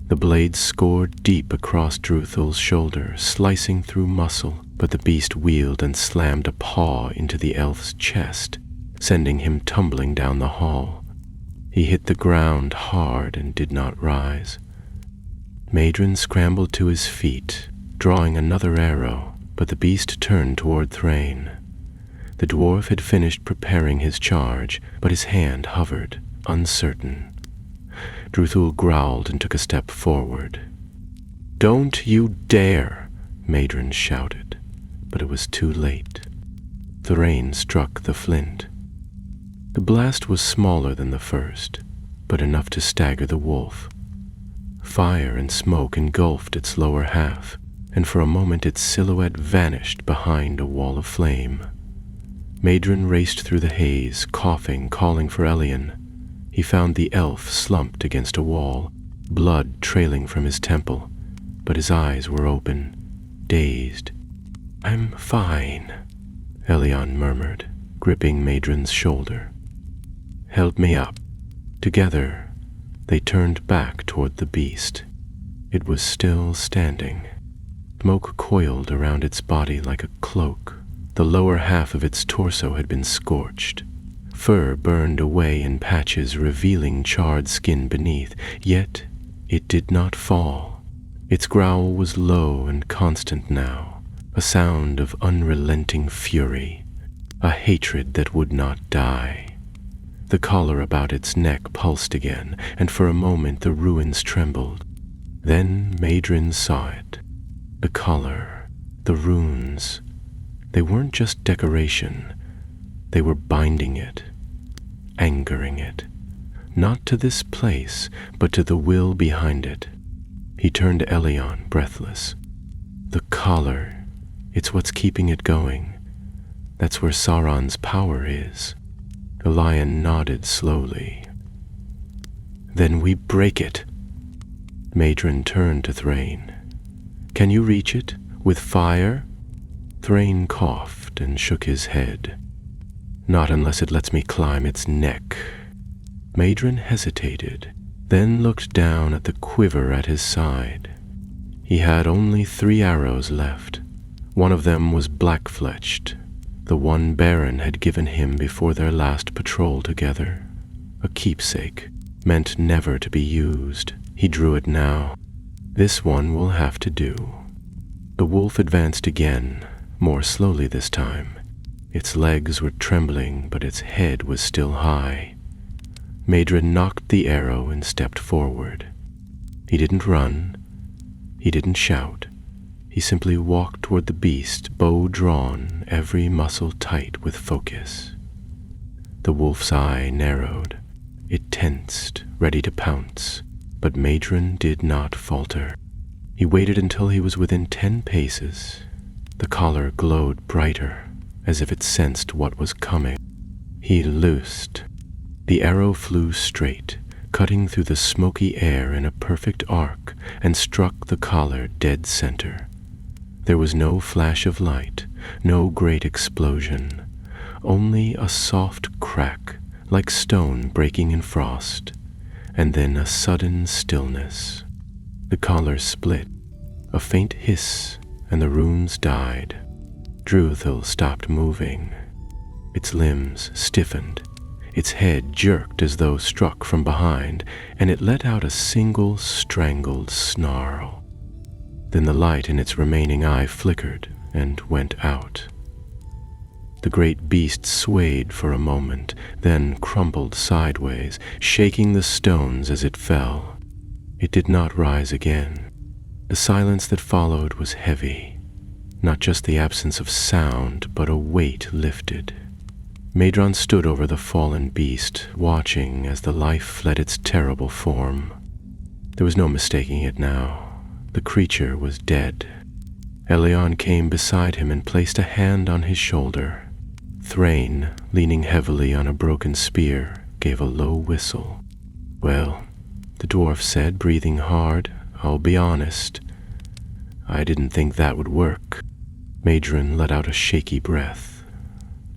The blade scored deep across Druthul's shoulder, slicing through muscle, but the beast wheeled and slammed a paw into the elf's chest, sending him tumbling down the hall. He hit the ground hard and did not rise. Madrin scrambled to his feet, drawing another arrow, but the beast turned toward Thrain. The dwarf had finished preparing his charge, but his hand hovered, uncertain. Druthul growled and took a step forward. "Don't you dare!" Madrin shouted, but it was too late. Thrain struck the flint. The blast was smaller than the first, but enough to stagger the wolf. Fire and smoke engulfed its lower half, and for a moment its silhouette vanished behind a wall of flame. Madrin raced through the haze, coughing, calling for Ilion. He found the elf slumped against a wall, blood trailing from his temple, but his eyes were open, dazed. "I'm fine," Ilion murmured, gripping Madrin's shoulder. "Help me up." Together, they turned back toward the beast. It was still standing. Smoke coiled around its body like a cloak, The lower half of its torso had been scorched. Fur burned away in patches, revealing charred skin beneath, yet it did not fall. Its growl was low and constant now, a sound of unrelenting fury, a hatred that would not die. The collar about its neck pulsed again, and for a moment the ruins trembled. Then Madrin saw it. The collar, the runes, they weren't just decoration. They were binding it, angering it, not to this place, but to the will behind it. He turned to Elion, breathless. The collar, it's what's keeping it going. That's where Sauron's power is. The lion nodded slowly. Then we break it. Madrin turned to Thrain. Can you reach it? With fire? Thrain coughed and shook his head. Not unless it lets me climb its neck. Madrin hesitated, then looked down at the quiver at his side. He had only 3 arrows left. One of them was black-fletched, the one Baron had given him before their last patrol together. A keepsake, meant never to be used. He drew it now. This one will have to do. The wolf advanced again, more slowly this time. Its legs were trembling, but its head was still high. Madrin knocked the arrow and stepped forward. He didn't run. He didn't shout. He simply walked toward the beast, bow drawn, every muscle tight with focus. The wolf's eye narrowed. It tensed, ready to pounce, but Madrin did not falter. He waited until he was within 10 paces. The collar glowed brighter, as if it sensed what was coming. He loosed. The arrow flew straight, cutting through the smoky air in a perfect arc, and struck the collar dead center. There was no flash of light, no great explosion, only a soft crack, like stone breaking in frost, and then a sudden stillness. The collar split, a faint hiss, and the runes died. Druthil stopped moving. Its limbs stiffened. Its head jerked as though struck from behind, and it let out a single strangled snarl. Then the light in its remaining eye flickered and went out. The great beast swayed for a moment, then crumpled sideways, shaking the stones as it fell. It did not rise again. The silence that followed was heavy. Not just the absence of sound, but a weight lifted. Madron stood over the fallen beast, watching as the life fled its terrible form. There was no mistaking it now. The creature was dead. Elion came beside him and placed a hand on his shoulder. Thrain, leaning heavily on a broken spear, gave a low whistle. "Well," the dwarf said, breathing hard, "I'll be honest. I didn't think that would work." Madron let out a shaky breath.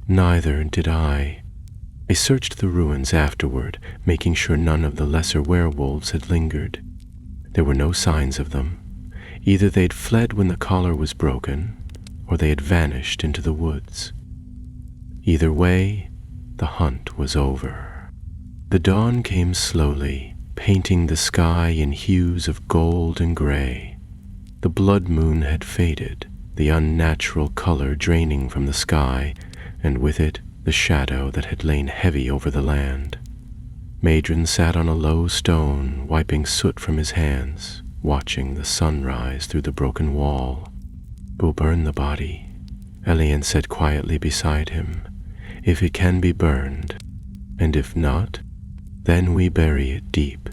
"Neither did I." They searched the ruins afterward, making sure none of the lesser werewolves had lingered. There were no signs of them. Either they'd fled when the collar was broken, or they had vanished into the woods. Either way, the hunt was over. The dawn came slowly, painting the sky in hues of gold and gray. The blood moon had faded, the unnatural color draining from the sky, and with it the shadow that had lain heavy over the land. Madron sat on a low stone, wiping soot from his hands, watching the sun rise through the broken wall. "We'll burn the body," Elian said quietly beside him. "If it can be burned, and if not, then we bury it deep.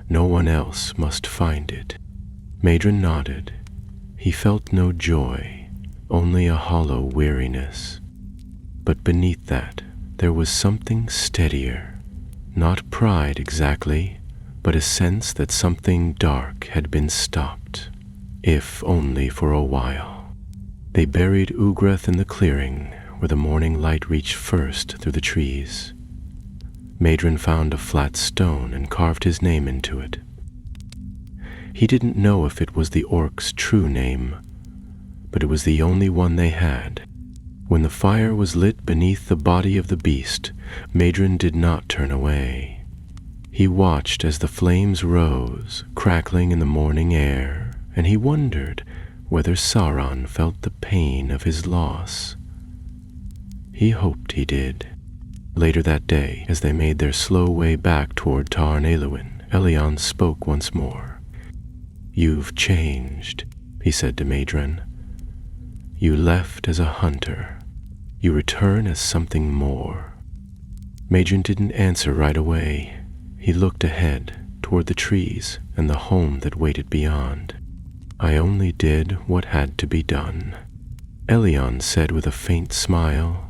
No one else must find it." Madron nodded. He felt no joy, only a hollow weariness. But beneath that, there was something steadier. Not pride exactly, but a sense that something dark had been stopped, if only for a while. They buried Ugrath in the clearing, where the morning light reached first through the trees. Madron found a flat stone and carved his name into it. He didn't know if it was the orc's true name, but it was the only one they had. When the fire was lit beneath the body of the beast, Madrin did not turn away. He watched as the flames rose, crackling in the morning air, and he wondered whether Sauron felt the pain of his loss. He hoped he did. Later that day, as they made their slow way back toward Tarn Eluin, Elion spoke once more. "You've changed," he said to Madrin. "You left as a hunter. You return as something more." Madrin didn't answer right away. He looked ahead, toward the trees and the home that waited beyond. "I only did what had to be done," Elion said with a faint smile.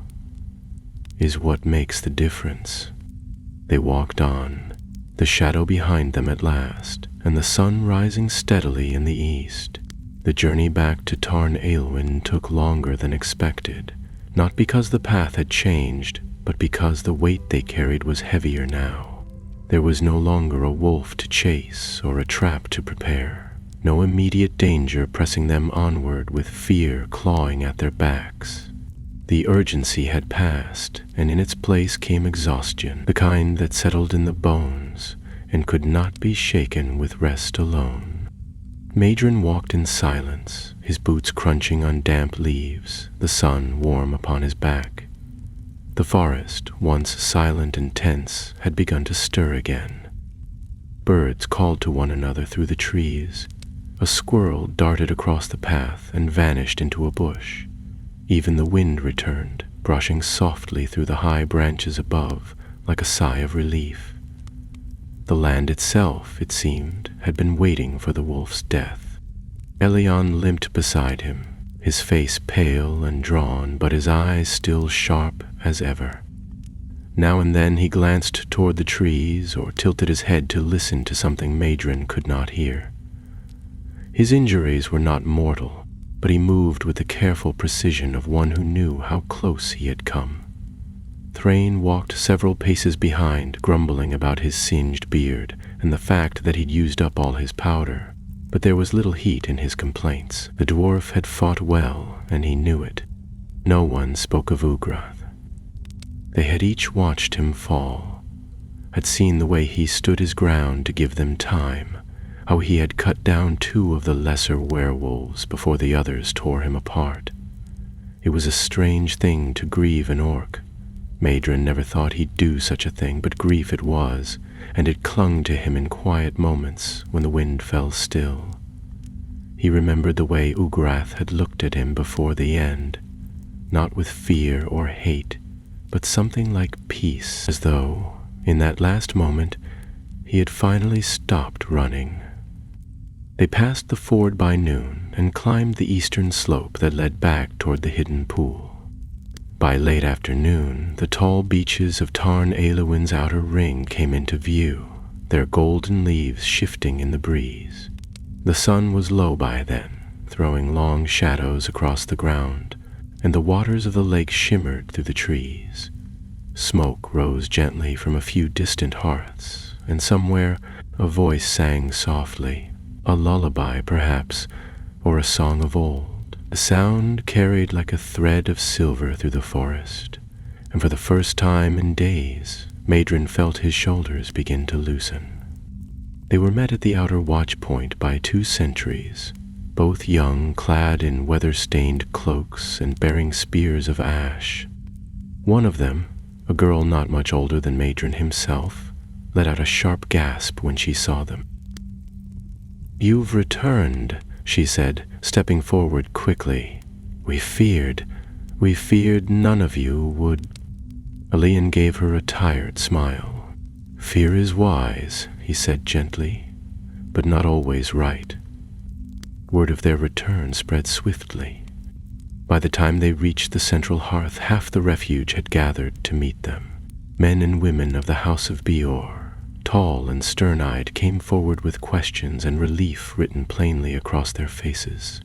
"Is what makes the difference." They walked on, the shadow behind them at last, and the sun rising steadily in the east. The journey back to Tarn Eluin took longer than expected, not because the path had changed, but because the weight they carried was heavier now. There was no longer a wolf to chase or a trap to prepare, no immediate danger pressing them onward with fear clawing at their backs. The urgency had passed, and in its place came exhaustion, the kind that settled in the bones and could not be shaken with rest alone. Madrin walked in silence, his boots crunching on damp leaves, the sun warm upon his back. The forest, once silent and tense, had begun to stir again. Birds called to one another through the trees. A squirrel darted across the path and vanished into a bush. Even the wind returned, brushing softly through the high branches above, like a sigh of relief. The land itself, it seemed, had been waiting for the wolf's death. Elion limped beside him, his face pale and drawn, but his eyes still sharp as ever. Now and then he glanced toward the trees or tilted his head to listen to something Madrin could not hear. His injuries were not mortal, but he moved with the careful precision of one who knew how close he had come. Thrain walked several paces behind, grumbling about his singed beard and the fact that he'd used up all his powder. But there was little heat in his complaints. The dwarf had fought well, and he knew it. No one spoke of Ugrath. They had each watched him fall, had seen the way he stood his ground to give them time, how he had cut down 2 of the lesser werewolves before the others tore him apart. It was a strange thing to grieve an orc. Madrin never thought he'd do such a thing, but grief it was, and it clung to him in quiet moments when the wind fell still. He remembered the way Ugrath had looked at him before the end, not with fear or hate, but something like peace, as though, in that last moment, he had finally stopped running. They passed the ford by noon and climbed the eastern slope that led back toward the hidden pool. By late afternoon, the tall beeches of Tarn Eluin's outer ring came into view, their golden leaves shifting in the breeze. The sun was low by then, throwing long shadows across the ground, and the waters of the lake shimmered through the trees. Smoke rose gently from a few distant hearths, and somewhere a voice sang softly, a lullaby perhaps, or a song of old. The sound carried like a thread of silver through the forest, and for the first time in days, Madrin felt his shoulders begin to loosen. They were met at the outer watch point by 2 sentries, both young, clad in weather-stained cloaks and bearing spears of ash. One of them, a girl not much older than Madrin himself, let out a sharp gasp when she saw them. "You've returned," she said, stepping forward quickly. We feared none of you would." Elion gave her a tired smile. "Fear is wise," he said gently, "but not always right." Word of their return spread swiftly. By the time they reached the central hearth, half the refuge had gathered to meet them. Men and women of the House of Beor, tall and stern-eyed, came forward with questions and relief written plainly across their faces.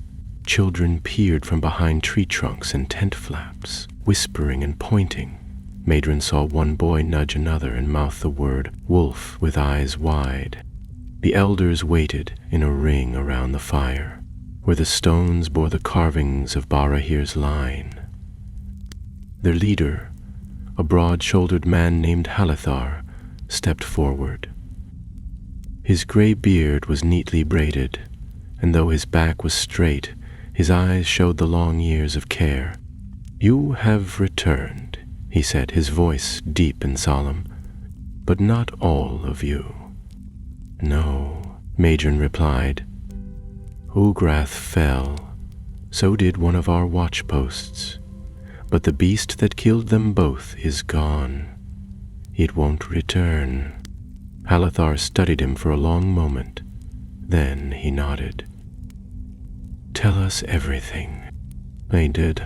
Children peered from behind tree trunks and tent flaps, whispering and pointing. Madrin saw one boy nudge another and mouth the word wolf with eyes wide. The elders waited in a ring around the fire, where the stones bore the carvings of Barahir's line. Their leader, a broad-shouldered man named Halethar, stepped forward. His gray beard was neatly braided, and though his back was straight, his eyes showed the long years of care. "You have returned," he said, his voice deep and solemn, "but not all of you." "No," Madron replied. "Ugrath fell, so did one of our watchposts, but the beast that killed them both is gone. It won't return." Halethar studied him for a long moment. Then he nodded. "Tell us everything." They did.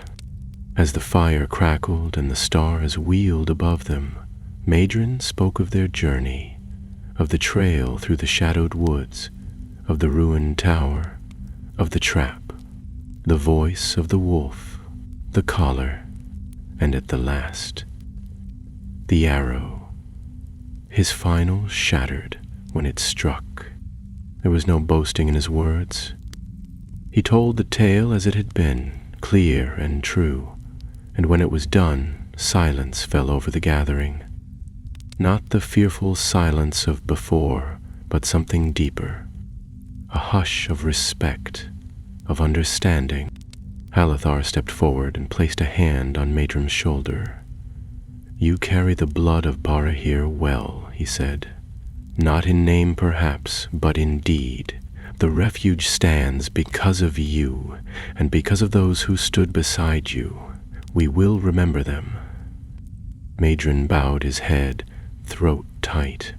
As the fire crackled and the stars wheeled above them, Madron spoke of their journey, of the trail through the shadowed woods, of the ruined tower, of the trap, the voice of the wolf, the collar, and at the last, the arrow. His final shattered when it struck. There was no boasting in his words. He told the tale as it had been, clear and true, and when it was done, silence fell over the gathering. Not the fearful silence of before, but something deeper. A hush of respect, of understanding. Halethar stepped forward and placed a hand on Madron's shoulder. "You carry the blood of Barahir well," he said. "Not in name perhaps, but in deed. The refuge stands because of you, and because of those who stood beside you. We will remember them." Madron bowed his head, throat tight.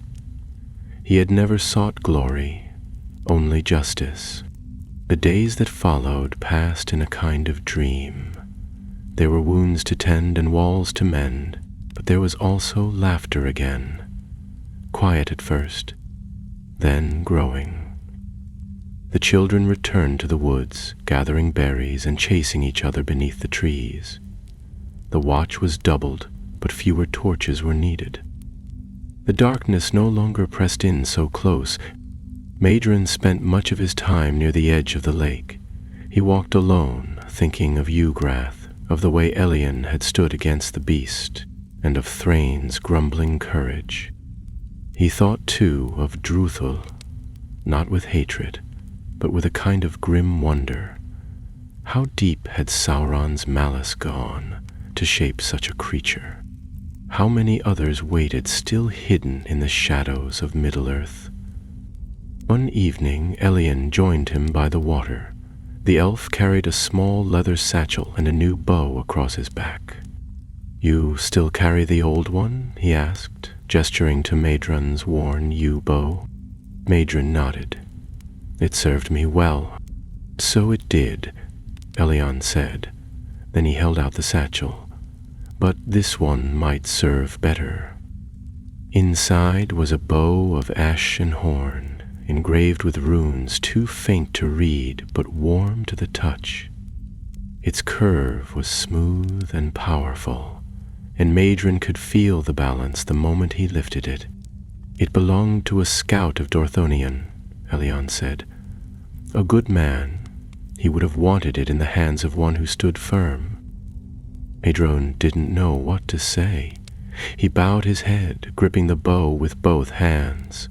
He had never sought glory, only justice. The days that followed passed in a kind of dream. There were wounds to tend and walls to mend, but there was also laughter again. Quiet at first, then growing. The children returned to the woods, gathering berries and chasing each other beneath the trees. The watch was doubled, but fewer torches were needed. The darkness no longer pressed in so close. Madron spent much of his time near the edge of the lake. He walked alone, thinking of Ugrath, of the way Elian had stood against the beast, and of Thrain's grumbling courage. He thought, too, of Druthul, not with hatred, but with a kind of grim wonder. How deep had Sauron's malice gone to shape such a creature? How many others waited still hidden in the shadows of Middle-earth? One evening, Elian joined him by the water. The elf carried a small leather satchel and a new bow across his back. "You still carry the old one?" he asked, gesturing to Madron's worn yew bow. Madron nodded. "It served me well." "So it did," Elian said. Then he held out the satchel. "But this one might serve better." Inside was a bow of ash and horn, engraved with runes too faint to read but warm to the touch. Its curve was smooth and powerful, and Madron could feel the balance the moment he lifted it. "It belonged to a scout of Dorthonion," Elian said. "A good man. He would have wanted it in the hands of one who stood firm." Madron didn't know what to say. He bowed his head, gripping the bow with both hands.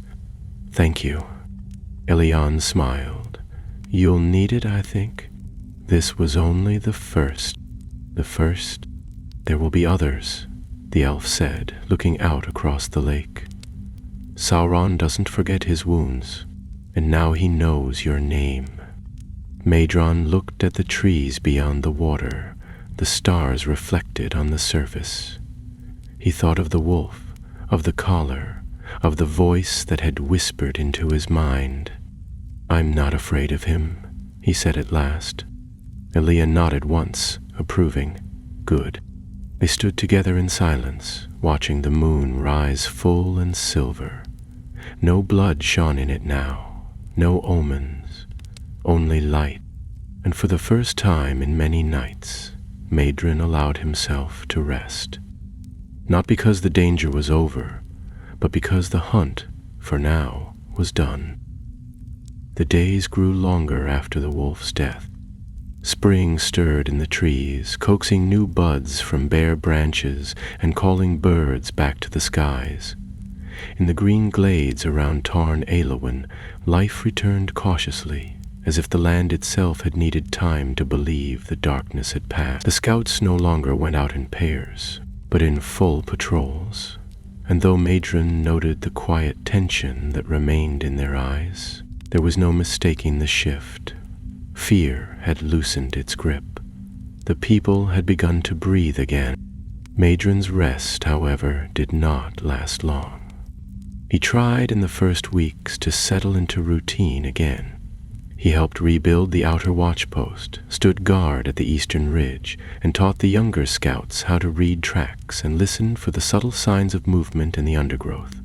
"Thank you." Elian smiled. "You'll need it, I think." "This was only the first." "The first? There will be others," the elf said, looking out across the lake. "Sauron doesn't forget his wounds, and now he knows your name." Madron looked at the trees beyond the water, the stars reflected on the surface. He thought of the wolf, of the collar, of the voice that had whispered into his mind. "I'm not afraid of him," he said at last. Elia nodded once, approving. "Good." They stood together in silence, watching the moon rise full and silver. No blood shone in it now, no omens, only light. And for the first time in many nights, Madron allowed himself to rest. Not because the danger was over, but because the hunt, for now, was done. The days grew longer after the wolf's death. Spring stirred in the trees, coaxing new buds from bare branches and calling birds back to the skies. In the green glades around Tarn Elowin, life returned cautiously, as if the land itself had needed time to believe the darkness had passed. The scouts no longer went out in pairs, but in full patrols, and though Madron noted the quiet tension that remained in their eyes, there was no mistaking the shift. Fear had loosened its grip. The people had begun to breathe again. Madron's rest, however, did not last long. He tried in the first weeks to settle into routine again. He helped rebuild the outer watchpost, stood guard at the eastern ridge, and taught the younger scouts how to read tracks and listen for the subtle signs of movement in the undergrowth.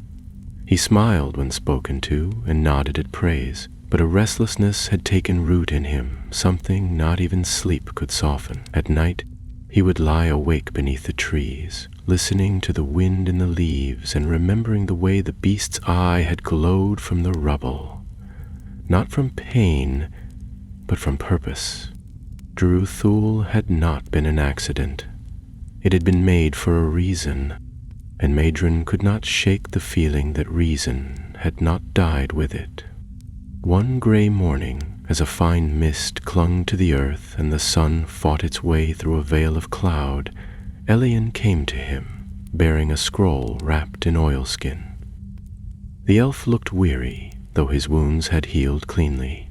He smiled when spoken to and nodded at praise, but a restlessness had taken root in him, something not even sleep could soften. At night, he would lie awake beneath the trees, listening to the wind in the leaves and remembering the way the beast's eye had glowed from the rubble. Not from pain, but from purpose. Dru Thul had not been an accident. It had been made for a reason, and Madron could not shake the feeling that reason had not died with it. One gray morning, as a fine mist clung to the earth and the sun fought its way through a veil of cloud, Elian came to him, bearing a scroll wrapped in oilskin. The elf looked weary, though his wounds had healed cleanly.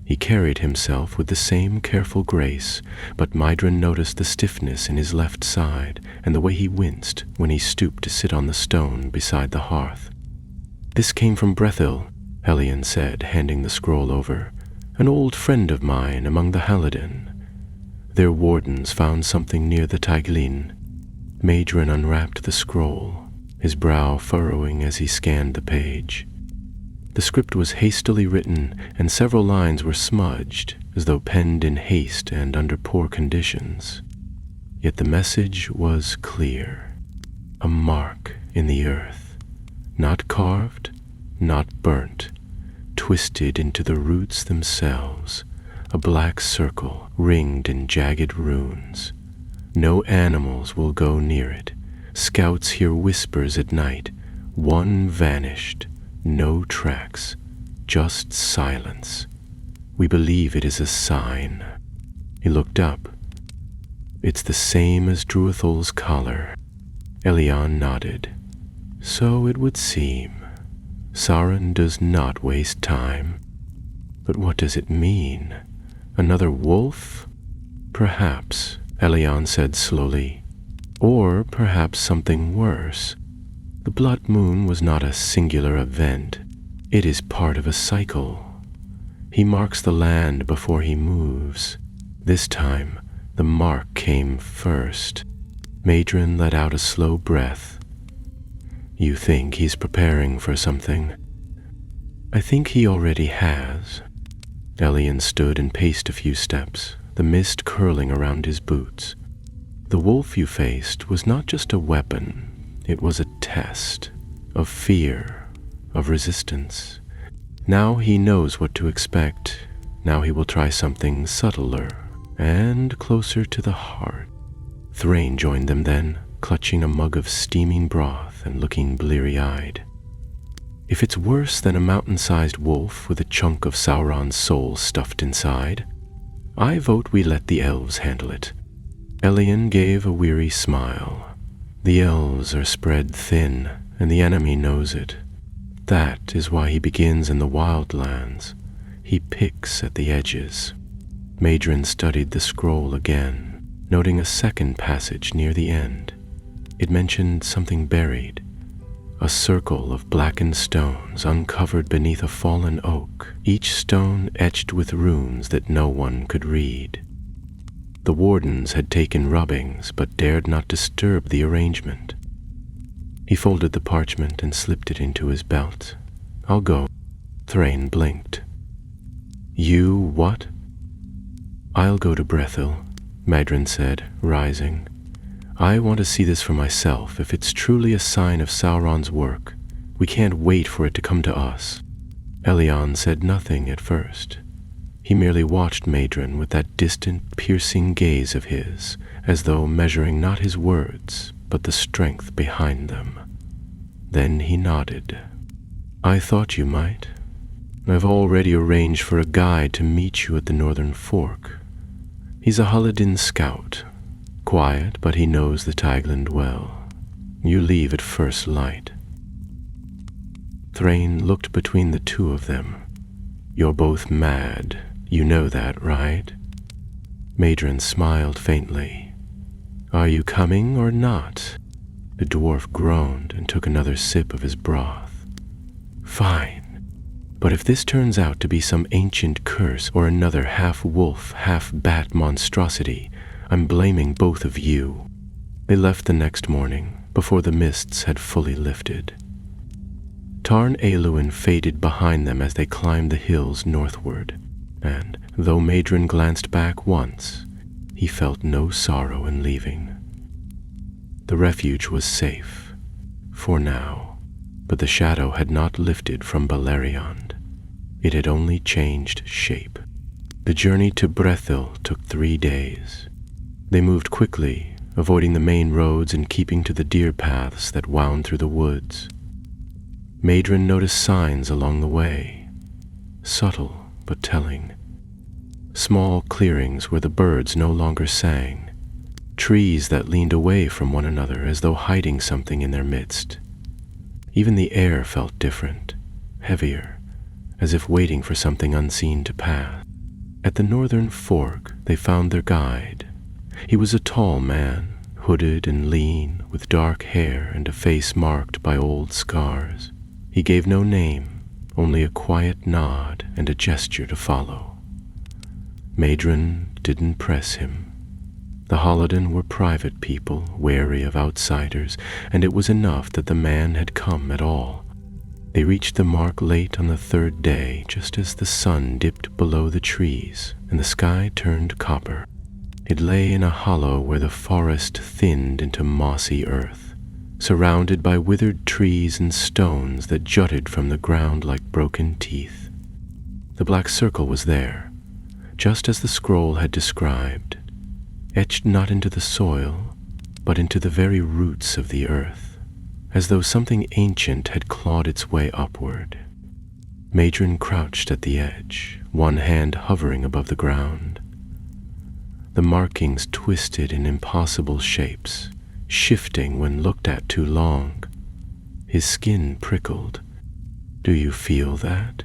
He carried himself with the same careful grace, but Madron noticed the stiffness in his left side and the way he winced when he stooped to sit on the stone beside the hearth. "This came from Brethil," Elian said, handing the scroll over. "An old friend of mine among the Halidin. Their wardens found something near the Taiglin." Madron unwrapped the scroll, his brow furrowing as he scanned the page. The script was hastily written, and several lines were smudged, as though penned in haste and under poor conditions. Yet the message was clear. A mark in the earth, not carved, not burnt, twisted into the roots themselves, a black circle ringed in jagged runes. No animals will go near it. Scouts hear whispers at night. One vanished. No tracks, just silence. We believe it is a sign. He looked up. "It's the same as Druithul's collar." Elian nodded. "So it would seem. Sauron does not waste time. But what does it mean? Another wolf? Perhaps," Elian said slowly. "Or perhaps something worse. The blood moon was not a singular event. It is part of a cycle. He marks the land before he moves. This time, the mark came first." Madron let out a slow breath. "You think he's preparing for something?" "I think he already has." Elian stood and paced a few steps, the mist curling around his boots. "The wolf you faced was not just a weapon. It was a test of fear, of resistance. Now he knows what to expect. Now he will try something subtler and closer to the heart." Thrain joined them then, clutching a mug of steaming broth and looking bleary-eyed. "If it's worse than a mountain-sized wolf with a chunk of Sauron's soul stuffed inside, I vote we let the elves handle it." Elian gave a weary smile. "The elves are spread thin, and the enemy knows it. That is why he begins in the wildlands. He picks at the edges." Madron studied the scroll again, noting a second passage near the end. It mentioned something buried, a circle of blackened stones uncovered beneath a fallen oak, each stone etched with runes that no one could read. The wardens had taken rubbings, but dared not disturb the arrangement. He folded the parchment and slipped it into his belt. "I'll go." Thrain blinked. "You what?" "I'll go to Brethil," Madron said, rising. "I want to see this for myself. If it's truly a sign of Sauron's work, we can't wait for it to come to us." Elian said nothing at first. He merely watched Madron with that distant, piercing gaze of his, as though measuring not his words, but the strength behind them. Then he nodded. "I thought you might. I've already arranged for a guide to meet you at the Northern Fork. He's a Halladin scout. Quiet, but he knows the Tagland well. You leave at first light." Thrain looked between the two of them. "You're both mad. You know that, right?" Madron smiled faintly. "Are you coming or not?" The dwarf groaned and took another sip of his broth. "Fine. But if this turns out to be some ancient curse or another half-wolf, half-bat monstrosity, I'm blaming both of you." They left the next morning, before the mists had fully lifted. Tarn Aluin faded behind them as they climbed the hills northward, and, though Madron glanced back once, he felt no sorrow in leaving. The refuge was safe, for now, but the shadow had not lifted from Beleriand. It had only changed shape. The journey to Brethil took 3 days. They moved quickly, avoiding the main roads and keeping to the deer paths that wound through the woods. Madron noticed signs along the way, subtle but telling. Small clearings where the birds no longer sang, trees that leaned away from one another as though hiding something in their midst. Even the air felt different, heavier, as if waiting for something unseen to pass. At the Northern Fork, they found their guide. He was a tall man, hooded and lean, with dark hair and a face marked by old scars. He gave no name, only a quiet nod and a gesture to follow. Madron didn't press him. The Halladin were private people, wary of outsiders, and it was enough that the man had come at all. They reached the mark late on the 3rd day, just as the sun dipped below the trees and the sky turned copper. It lay in a hollow where the forest thinned into mossy earth, surrounded by withered trees and stones that jutted from the ground like broken teeth. The black circle was there, just as the scroll had described, etched not into the soil, but into the very roots of the earth, as though something ancient had clawed its way upward. Madron crouched at the edge, one hand hovering above the ground. The markings twisted in impossible shapes, shifting when looked at too long. His skin prickled. "Do you feel that?"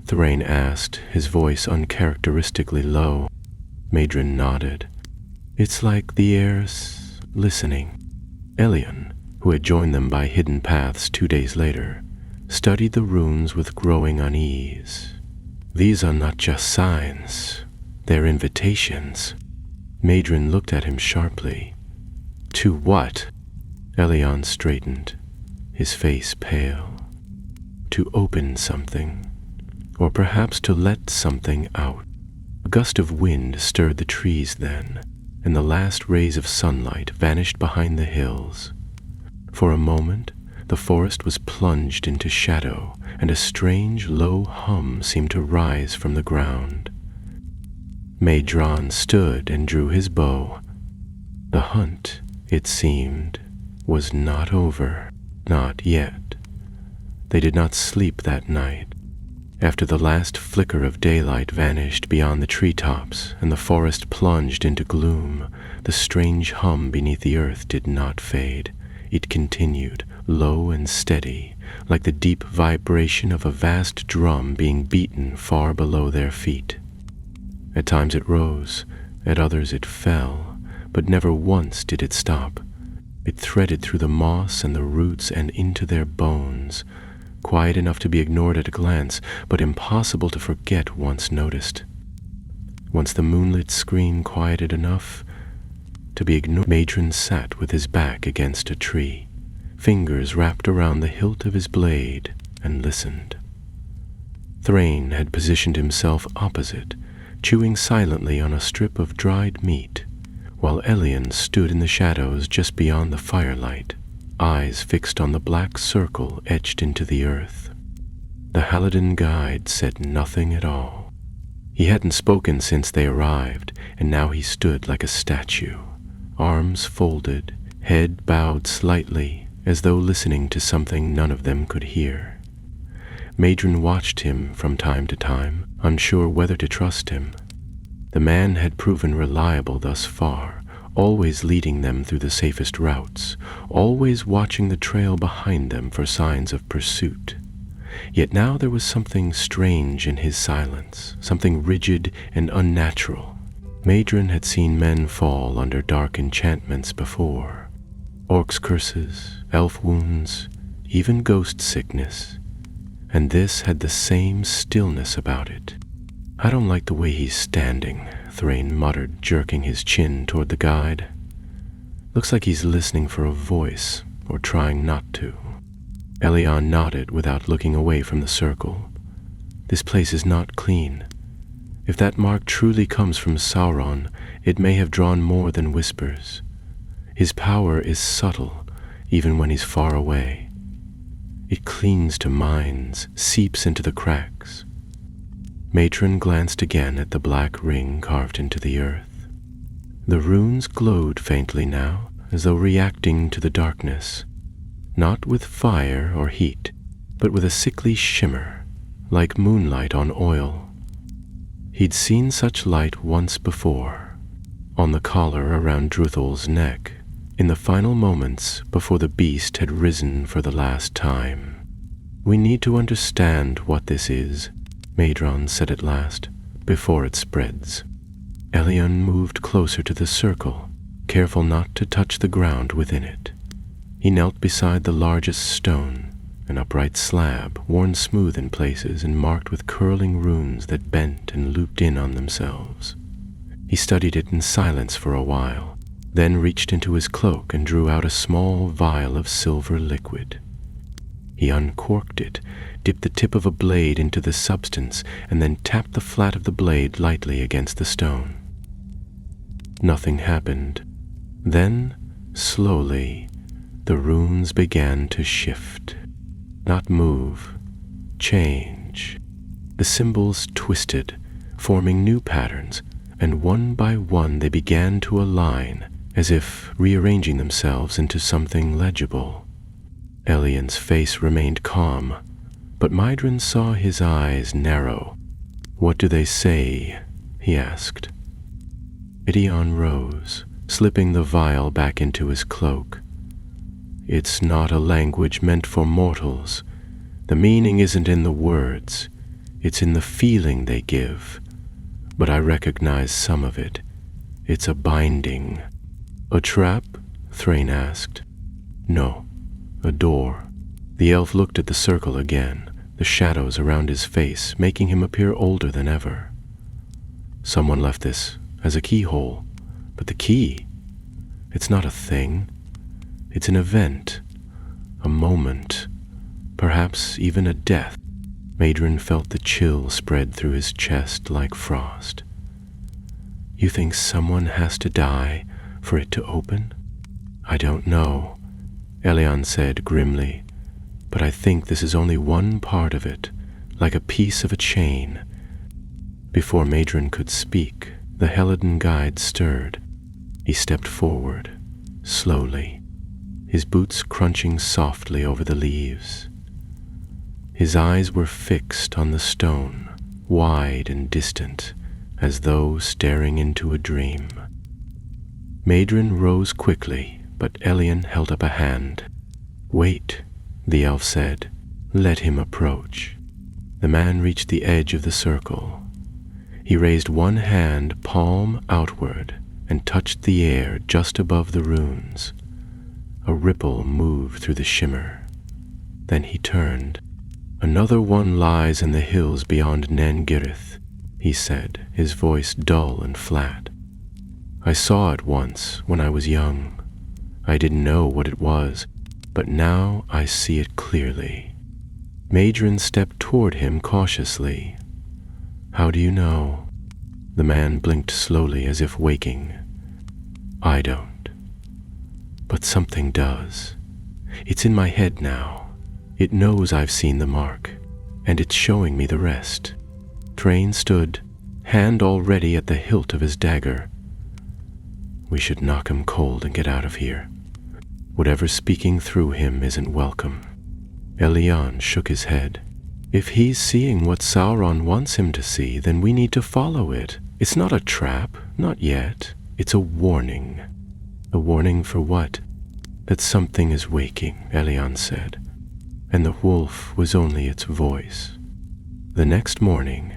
Thrain asked, his voice uncharacteristically low. Madron nodded. "It's like the air's listening." Elion, who had joined them by hidden paths 2 days later, studied the runes with growing unease. "These are not just signs, they're invitations." Madron looked at him sharply. "To what?" Elion straightened, his face pale. "To open something, or perhaps to let something out." A gust of wind stirred the trees then, and the last rays of sunlight vanished behind the hills. For a moment, the forest was plunged into shadow, and a strange, low hum seemed to rise from the ground. Madron stood and drew his bow. The hunt, it seemed, was not over, not yet. They did not sleep that night. After the last flicker of daylight vanished beyond the treetops and the forest plunged into gloom, the strange hum beneath the earth did not fade. It continued, low and steady, like the deep vibration of a vast drum being beaten far below their feet. At times it rose, at others it fell, but never once did it stop. It threaded through the moss and the roots and into their bones, quiet enough to be ignored at a glance, but impossible to forget once noticed. Once the moonlit screen quieted enough to be ignored, Madron sat with his back against a tree, fingers wrapped around the hilt of his blade, and listened. Thrain had positioned himself opposite, chewing silently on a strip of dried meat, while Elion stood in the shadows just beyond the firelight, eyes fixed on the black circle etched into the earth. The Halladin guide said nothing at all. He hadn't spoken since they arrived, and now he stood like a statue, arms folded, head bowed slightly, as though listening to something none of them could hear. Madrin watched him from time to time, unsure whether to trust him. The man had proven reliable thus far, always leading them through the safest routes, always watching the trail behind them for signs of pursuit. Yet now there was something strange in his silence, something rigid and unnatural. Madrin had seen men fall under dark enchantments before. Orcs' curses, elf wounds, even ghost sickness. And this had the same stillness about it. "I don't like the way he's standing," Thrain muttered, jerking his chin toward the guide. "Looks like he's listening for a voice, or trying not to." Elion nodded without looking away from the circle. "This place is not clean. If that mark truly comes from Sauron, it may have drawn more than whispers. His power is subtle, even when he's far away. It clings to minds, seeps into the cracks." Matron glanced again at the black ring carved into the earth. The runes glowed faintly now, as though reacting to the darkness, not with fire or heat, but with a sickly shimmer, like moonlight on oil. He'd seen such light once before, on the collar around Druthal's neck, in the final moments before the beast had risen for the last time. "We need to understand what this is," Madron said at last, "before it spreads." Elion moved closer to the circle, careful not to touch the ground within it. He knelt beside the largest stone, an upright slab, worn smooth in places and marked with curling runes that bent and looped in on themselves. He studied it in silence for a while, then reached into his cloak and drew out a small vial of silver liquid. He uncorked it, dipped the tip of a blade into the substance, and then tapped the flat of the blade lightly against the stone. Nothing happened. Then, slowly, the runes began to shift. Not move, change. The symbols twisted, forming new patterns, and one by one they began to align, as if rearranging themselves into something legible. Elion's face remained calm, but Madrin saw his eyes narrow. "What do they say?" he asked. Elion rose, slipping the vial back into his cloak. "It's not a language meant for mortals. The meaning isn't in the words, it's in the feeling they give. But I recognize some of it. It's a binding." "A trap?" Thrain asked. "No, a door." The elf looked at the circle again, the shadows around his face making him appear older than ever. "Someone left this as a keyhole, but the key, it's not a thing. It's an event, a moment, perhaps even a death." Madrin felt the chill spread through his chest like frost. "You think someone has to die for it to open?" "I don't know," Elion said grimly, "but I think this is only one part of it, like a piece of a chain." Before Madrin could speak, the Helidon guide stirred. He stepped forward, slowly, his boots crunching softly over the leaves. His eyes were fixed on the stone, wide and distant, as though staring into a dream. Madrin rose quickly, but Elion held up a hand. "Wait," the elf said. "Let him approach." The man reached the edge of the circle. He raised one hand palm outward and touched the air just above the runes. A ripple moved through the shimmer. Then he turned. "Another one lies in the hills beyond Nen Girith," he said, his voice dull and flat. "I saw it once when I was young. I didn't know what it was, but now I see it clearly." Madrin stepped toward him cautiously. "How do you know?" The man blinked slowly as if waking. "I don't. But something does. It's in my head now. It knows I've seen the mark, and it's showing me the rest." Thrain stood, hand already at the hilt of his dagger. We should knock him cold and get out of here. Whatever's speaking through him isn't welcome. Elian shook his head. If he's seeing what Sauron wants him to see, then we need to follow it. It's not a trap, not yet. It's a warning. A warning for what? That something is waking, Elian said, and the wolf was only its voice. The next morning,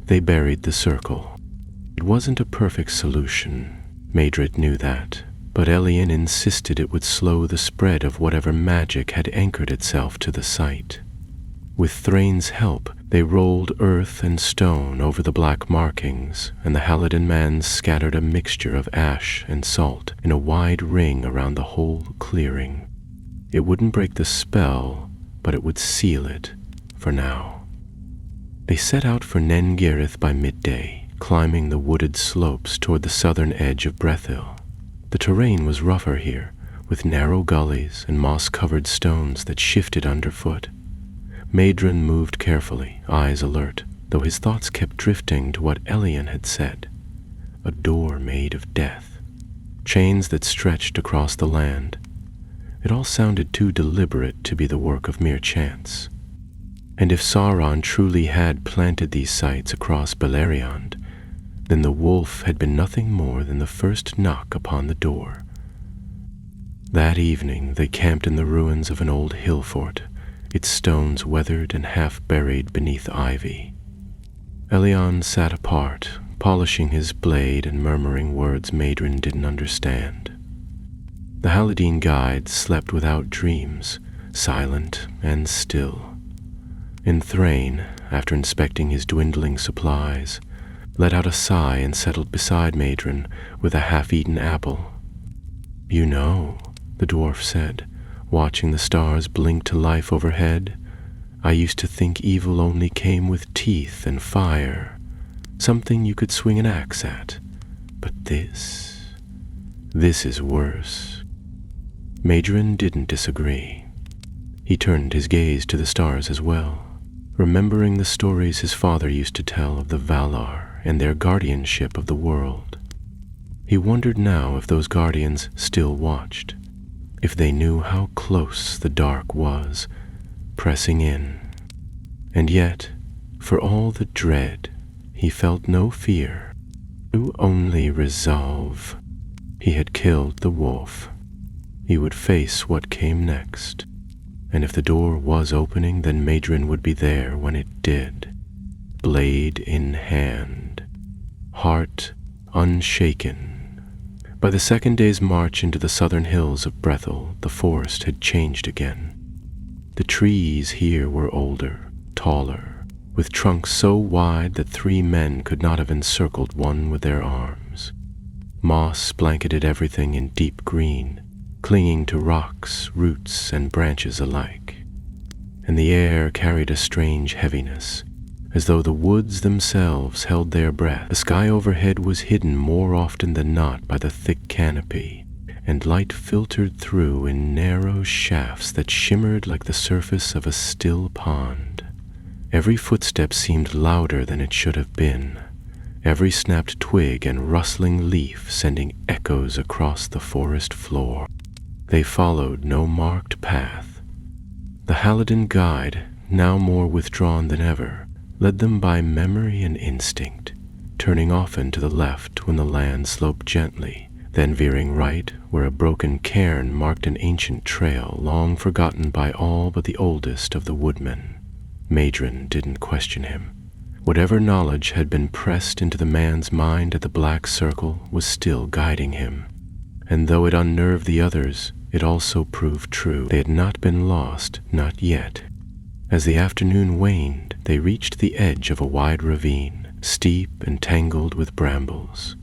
they buried the circle. It wasn't a perfect solution. Maedred knew that, but Elian insisted it would slow the spread of whatever magic had anchored itself to the site. With Thrain's help, they rolled earth and stone over the black markings, and the Halidin man scattered a mixture of ash and salt in a wide ring around the whole clearing. It wouldn't break the spell, but it would seal it, for now. They set out for Nen Girith by midday, climbing the wooded slopes toward the southern edge of Brethil. The terrain was rougher here, with narrow gullies and moss-covered stones that shifted underfoot. Maedren moved carefully, eyes alert, though his thoughts kept drifting to what Elian had said. A door made of death. Chains that stretched across the land. It all sounded too deliberate to be the work of mere chance. And if Sauron truly had planted these sites across Beleriand, then the wolf had been nothing more than the first knock upon the door. That evening they camped in the ruins of an old hill fort, its stones weathered and half-buried beneath ivy. Elian sat apart, polishing his blade and murmuring words Maedren didn't understand. The Halidin guide slept without dreams, silent and still. And Thrain, after inspecting his dwindling supplies, let out a sigh and settled beside Maedren with a half-eaten apple. "You know," the dwarf said, watching the stars blink to life overhead, "I used to think evil only came with teeth and fire, something you could swing an axe at. But this is worse." Maedren didn't disagree. He turned his gaze to the stars as well, remembering the stories his father used to tell of the Valar and their guardianship of the world. He wondered now if those guardians still watched, if they knew how close the dark was, pressing in. And yet, for all the dread, he felt no fear, only resolve. He had killed the wolf. He would face what came next, and if the door was opening, then Maedren would be there when it did, blade in hand, heart unshaken. By the second day's march into the southern hills of Brethil, the forest had changed again. The trees here were older, taller, with trunks so wide that 3 men could not have encircled one with their arms. Moss blanketed everything in deep green, clinging to rocks, roots, and branches alike. And the air carried a strange heaviness, as though the woods themselves held their breath. The sky overhead was hidden more often than not by the thick canopy, and light filtered through in narrow shafts that shimmered like the surface of a still pond. Every footstep seemed louder than it should have been, every snapped twig and rustling leaf sending echoes across the forest floor. They followed no marked path. The Halidin guide, now more withdrawn than ever, led them by memory and instinct, turning often to the left when the land sloped gently, then veering right where a broken cairn marked an ancient trail long forgotten by all but the oldest of the woodmen. Maedren didn't question him. Whatever knowledge had been pressed into the man's mind at the Black Circle was still guiding him, and though it unnerved the others, it also proved true. They had not been lost, not yet. As the afternoon waned, they reached the edge of a wide ravine, steep and tangled with brambles.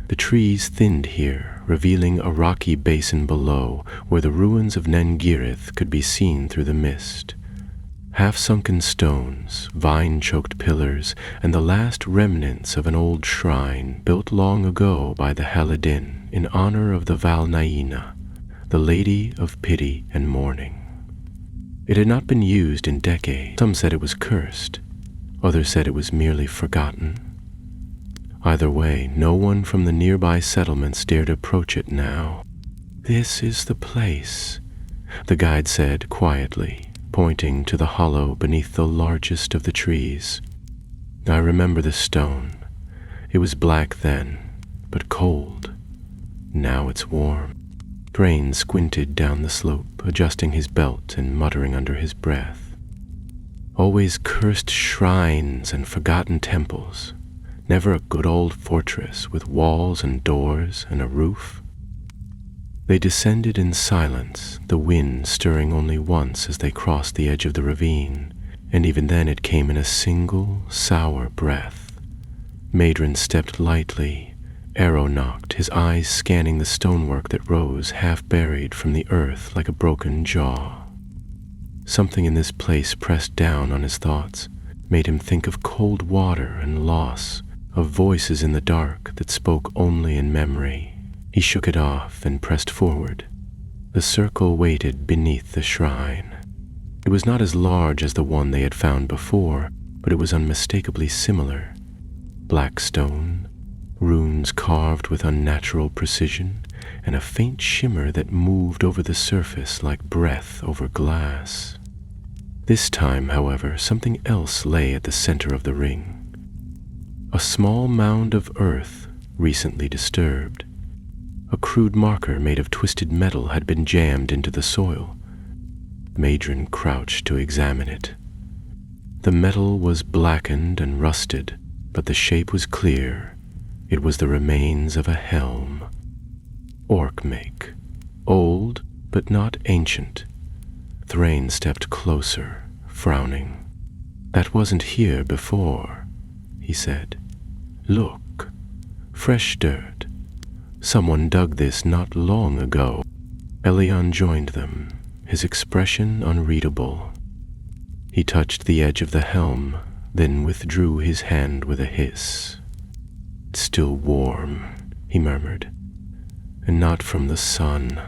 The trees thinned here, revealing a rocky basin below where the ruins of Nen Girith could be seen through the mist. Half-sunken stones, vine-choked pillars, and the last remnants of an old shrine built long ago by the Halidin in honor of the Valnaina, the Lady of Pity and Mourning. It had not been used in decades. Some said it was cursed. Others said it was merely forgotten. Either way, no one from the nearby settlements dared approach it now. "This is the place," the guide said quietly, pointing to the hollow beneath the largest of the trees. "I remember the stone. It was black then, but cold. Now it's warm." Thrain squinted down the slope, adjusting his belt and muttering under his breath. Always cursed shrines and forgotten temples. Never a good old fortress with walls and doors and a roof. They descended in silence, the wind stirring only once as they crossed the edge of the ravine, and even then it came in a single, sour breath. Madrin stepped lightly, arrow-knocked, his eyes scanning the stonework that rose half-buried from the earth like a broken jaw. Something in this place pressed down on his thoughts, made him think of cold water and loss, of voices in the dark that spoke only in memory. He shook it off and pressed forward. The circle waited beneath the shrine. It was not as large as the one they had found before, but it was unmistakably similar. Black stone, runes carved with unnatural precision, and a faint shimmer that moved over the surface like breath over glass. This time, however, something else lay at the center of the ring. A small mound of earth, recently disturbed. A crude marker made of twisted metal had been jammed into the soil. Madrin crouched to examine it. The metal was blackened and rusted, but the shape was clear. It was the remains of a helm. Orc make. Old, but not ancient. Thrain stepped closer, frowning. "That wasn't here before," he said. "Look, fresh dirt. Someone dug this not long ago." Elion joined them, his expression unreadable. He touched the edge of the helm, then withdrew his hand with a hiss. "It's still warm," he murmured, "and not from the sun."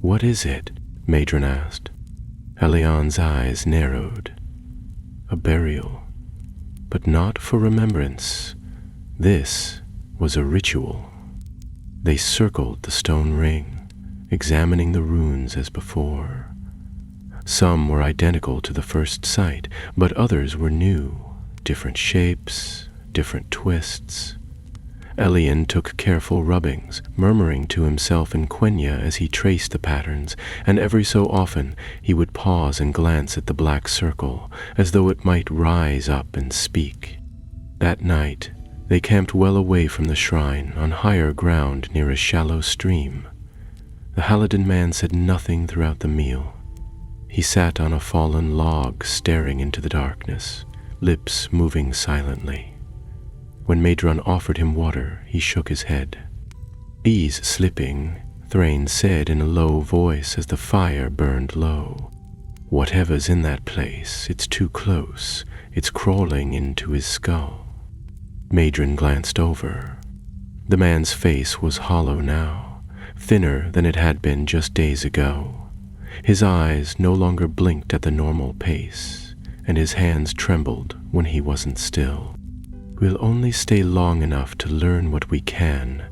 "What is it?" Madrin asked. Elion's eyes narrowed. "A burial, but not for remembrance. This was a ritual." They circled the stone ring, examining the runes as before. Some were identical to the first sight, but others were new, different shapes, different twists. Elion took careful rubbings, murmuring to himself in Quenya as he traced the patterns, and every so often he would pause and glance at the black circle, as though it might rise up and speak. That night, they camped well away from the shrine, on higher ground near a shallow stream. The Halidin man said nothing throughout the meal. He sat on a fallen log, staring into the darkness, lips moving silently. When Madron offered him water, he shook his head. "He's slipping," Thrain said in a low voice as the fire burned low. "Whatever's in that place, it's too close. It's crawling into his skull." Madron glanced over. The man's face was hollow now, thinner than it had been just days ago. His eyes no longer blinked at the normal pace, and his hands trembled when he wasn't still. "We'll only stay long enough to learn what we can,"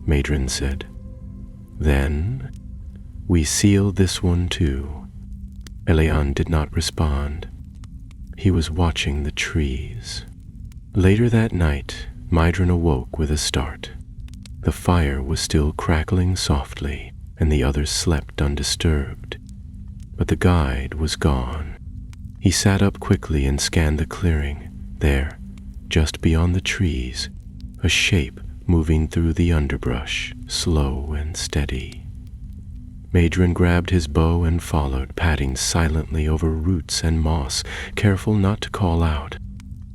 Madrin said. "Then, we seal this one too." Elion did not respond. He was watching the trees. Later that night, Madrin awoke with a start. The fire was still crackling softly, and the others slept undisturbed. But the guide was gone. He sat up quickly and scanned the clearing. There, just beyond the trees, a shape moving through the underbrush, slow and steady. Madrin grabbed his bow and followed, padding silently over roots and moss, careful not to call out.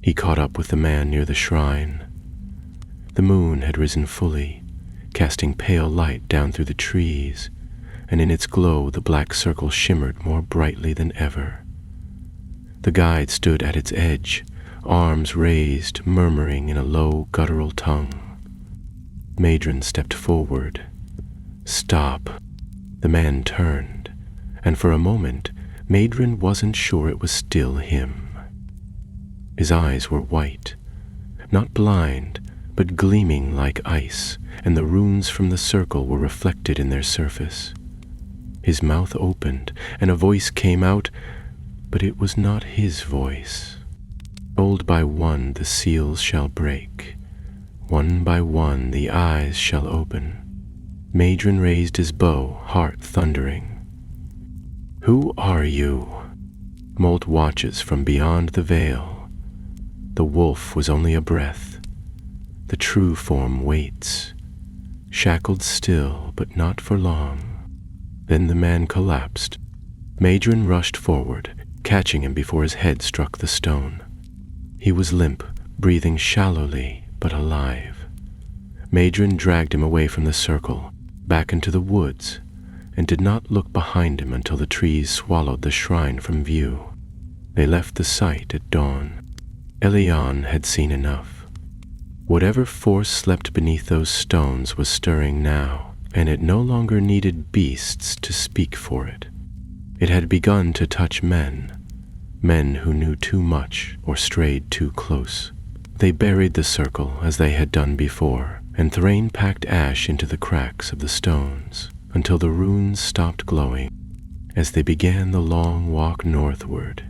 He caught up with the man near the shrine. The moon had risen fully, casting pale light down through the trees, and in its glow the black circle shimmered more brightly than ever. The guide stood at its edge, arms raised, murmuring in a low, guttural tongue. Madrin stepped forward. "Stop." The man turned, and for a moment, Madrin wasn't sure it was still him. His eyes were white, not blind, but gleaming like ice, and the runes from the circle were reflected in their surface. His mouth opened, and a voice came out, but it was not his voice. Told by one the seals shall break, one by one the eyes shall open. Madron raised his bow, heart thundering. Who are you? Molt watches from beyond the veil. The wolf was only a breath. The true form waits, shackled still, but not for long. Then the man collapsed. Madron rushed forward, catching him before his head struck the stone. He was limp, breathing shallowly, but alive. Madron dragged him away from the circle, back into the woods, and did not look behind him until the trees swallowed the shrine from view. They left the site at dawn. Elion had seen enough. Whatever force slept beneath those stones was stirring now, and it no longer needed beasts to speak for it. It had begun to touch men who knew too much or strayed too close. They buried the circle as they had done before, and Thrain packed ash into the cracks of the stones until the runes stopped glowing. As they began the long walk northward,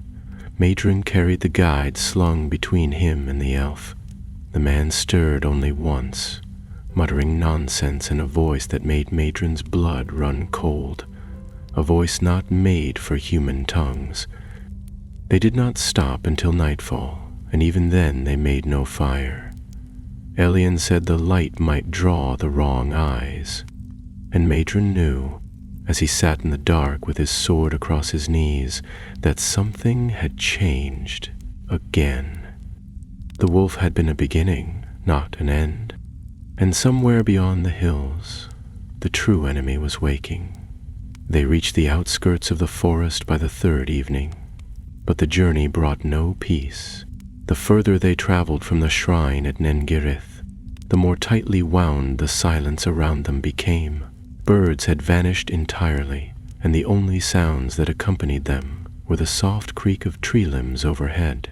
Madron carried the guide slung between him and the elf. The man stirred only once, muttering nonsense in a voice that made Madron's blood run cold, a voice not made for human tongues. They did not stop until nightfall, and even then they made no fire. Elion said the light might draw the wrong eyes, and Madron knew, as he sat in the dark with his sword across his knees, that something had changed again. The wolf had been a beginning, not an end, and somewhere beyond the hills, the true enemy was waking. They reached the outskirts of the forest by the third evening, but the journey brought no peace. The further they traveled from the shrine at Nengirith, the more tightly wound the silence around them became. Birds had vanished entirely, and the only sounds that accompanied them were the soft creak of tree limbs overhead,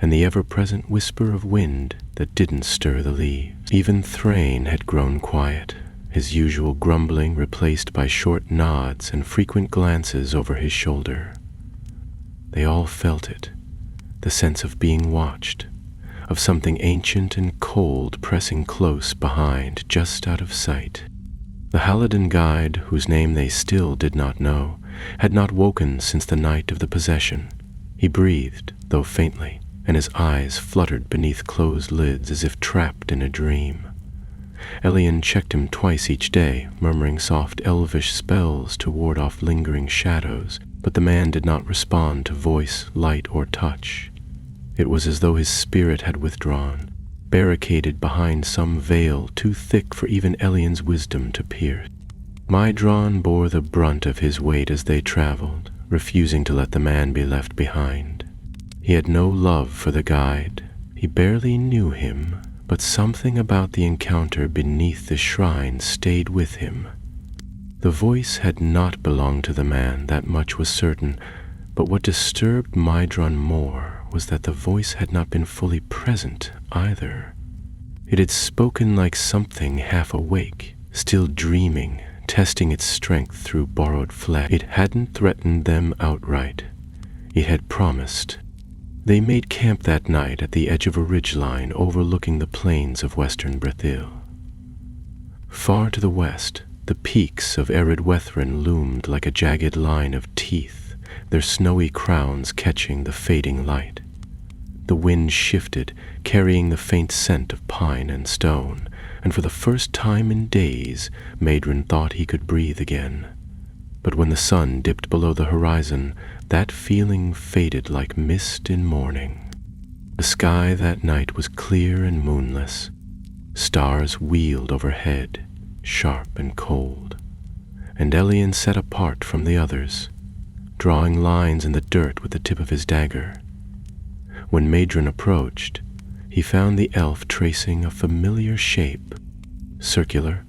and the ever-present whisper of wind that didn't stir the leaves. Even Thrain had grown quiet, his usual grumbling replaced by short nods and frequent glances over his shoulder. They all felt it, the sense of being watched, of something ancient and cold pressing close behind, just out of sight. The Halidin guide, whose name they still did not know, had not woken since the night of the possession. He breathed, though faintly, and his eyes fluttered beneath closed lids as if trapped in a dream. Elion checked him twice each day, murmuring soft elvish spells to ward off lingering shadows, but the man did not respond to voice, light, or touch. It was as though his spirit had withdrawn, barricaded behind some veil too thick for even Elion's wisdom to pierce. Madron bore the brunt of his weight as they traveled, refusing to let the man be left behind. He had no love for the guide. He barely knew him, but something about the encounter beneath the shrine stayed with him. The voice had not belonged to the man, that much was certain, but what disturbed Madron more was that the voice had not been fully present either. It had spoken like something half awake, still dreaming, testing its strength through borrowed flesh. It hadn't threatened them outright. It had promised. They made camp that night at the edge of a ridgeline overlooking the plains of western Brethil. Far to the west, the peaks of arid Wethrin loomed like a jagged line of teeth, their snowy crowns catching the fading light. The wind shifted, carrying the faint scent of pine and stone, and for the first time in days, Madron thought he could breathe again. But when the sun dipped below the horizon, that feeling faded like mist in morning. The sky that night was clear and moonless. Stars wheeled overhead, sharp and cold, and Elion sat apart from the others, drawing lines in the dirt with the tip of his dagger. When Madron approached, he found the elf tracing a familiar shape, circular,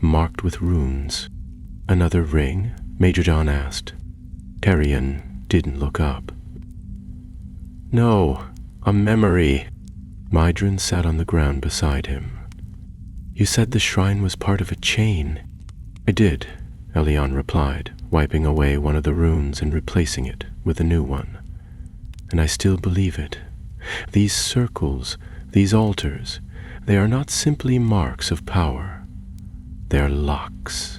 marked with runes. "Another ring?" Major John asked. Tarion didn't look up. "No, a memory." Madron sat on the ground beside him, You said the shrine was part of a chain. I did, Elion replied, wiping away one of the runes and replacing it with a new one. And I still believe it. These circles, these altars, they are not simply marks of power. They are locks.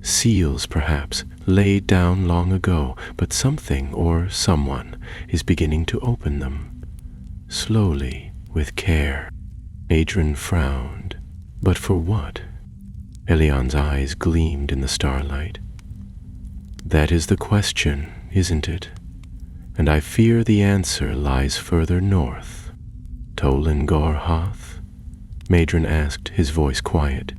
Seals, perhaps, laid down long ago, but something or someone is beginning to open them. Slowly, with care. Adrian frowned. But for what? Elion's eyes gleamed in the starlight. That is the question, isn't it? And I fear the answer lies further north. Tolan Gorhath? Madron asked, his voice quiet.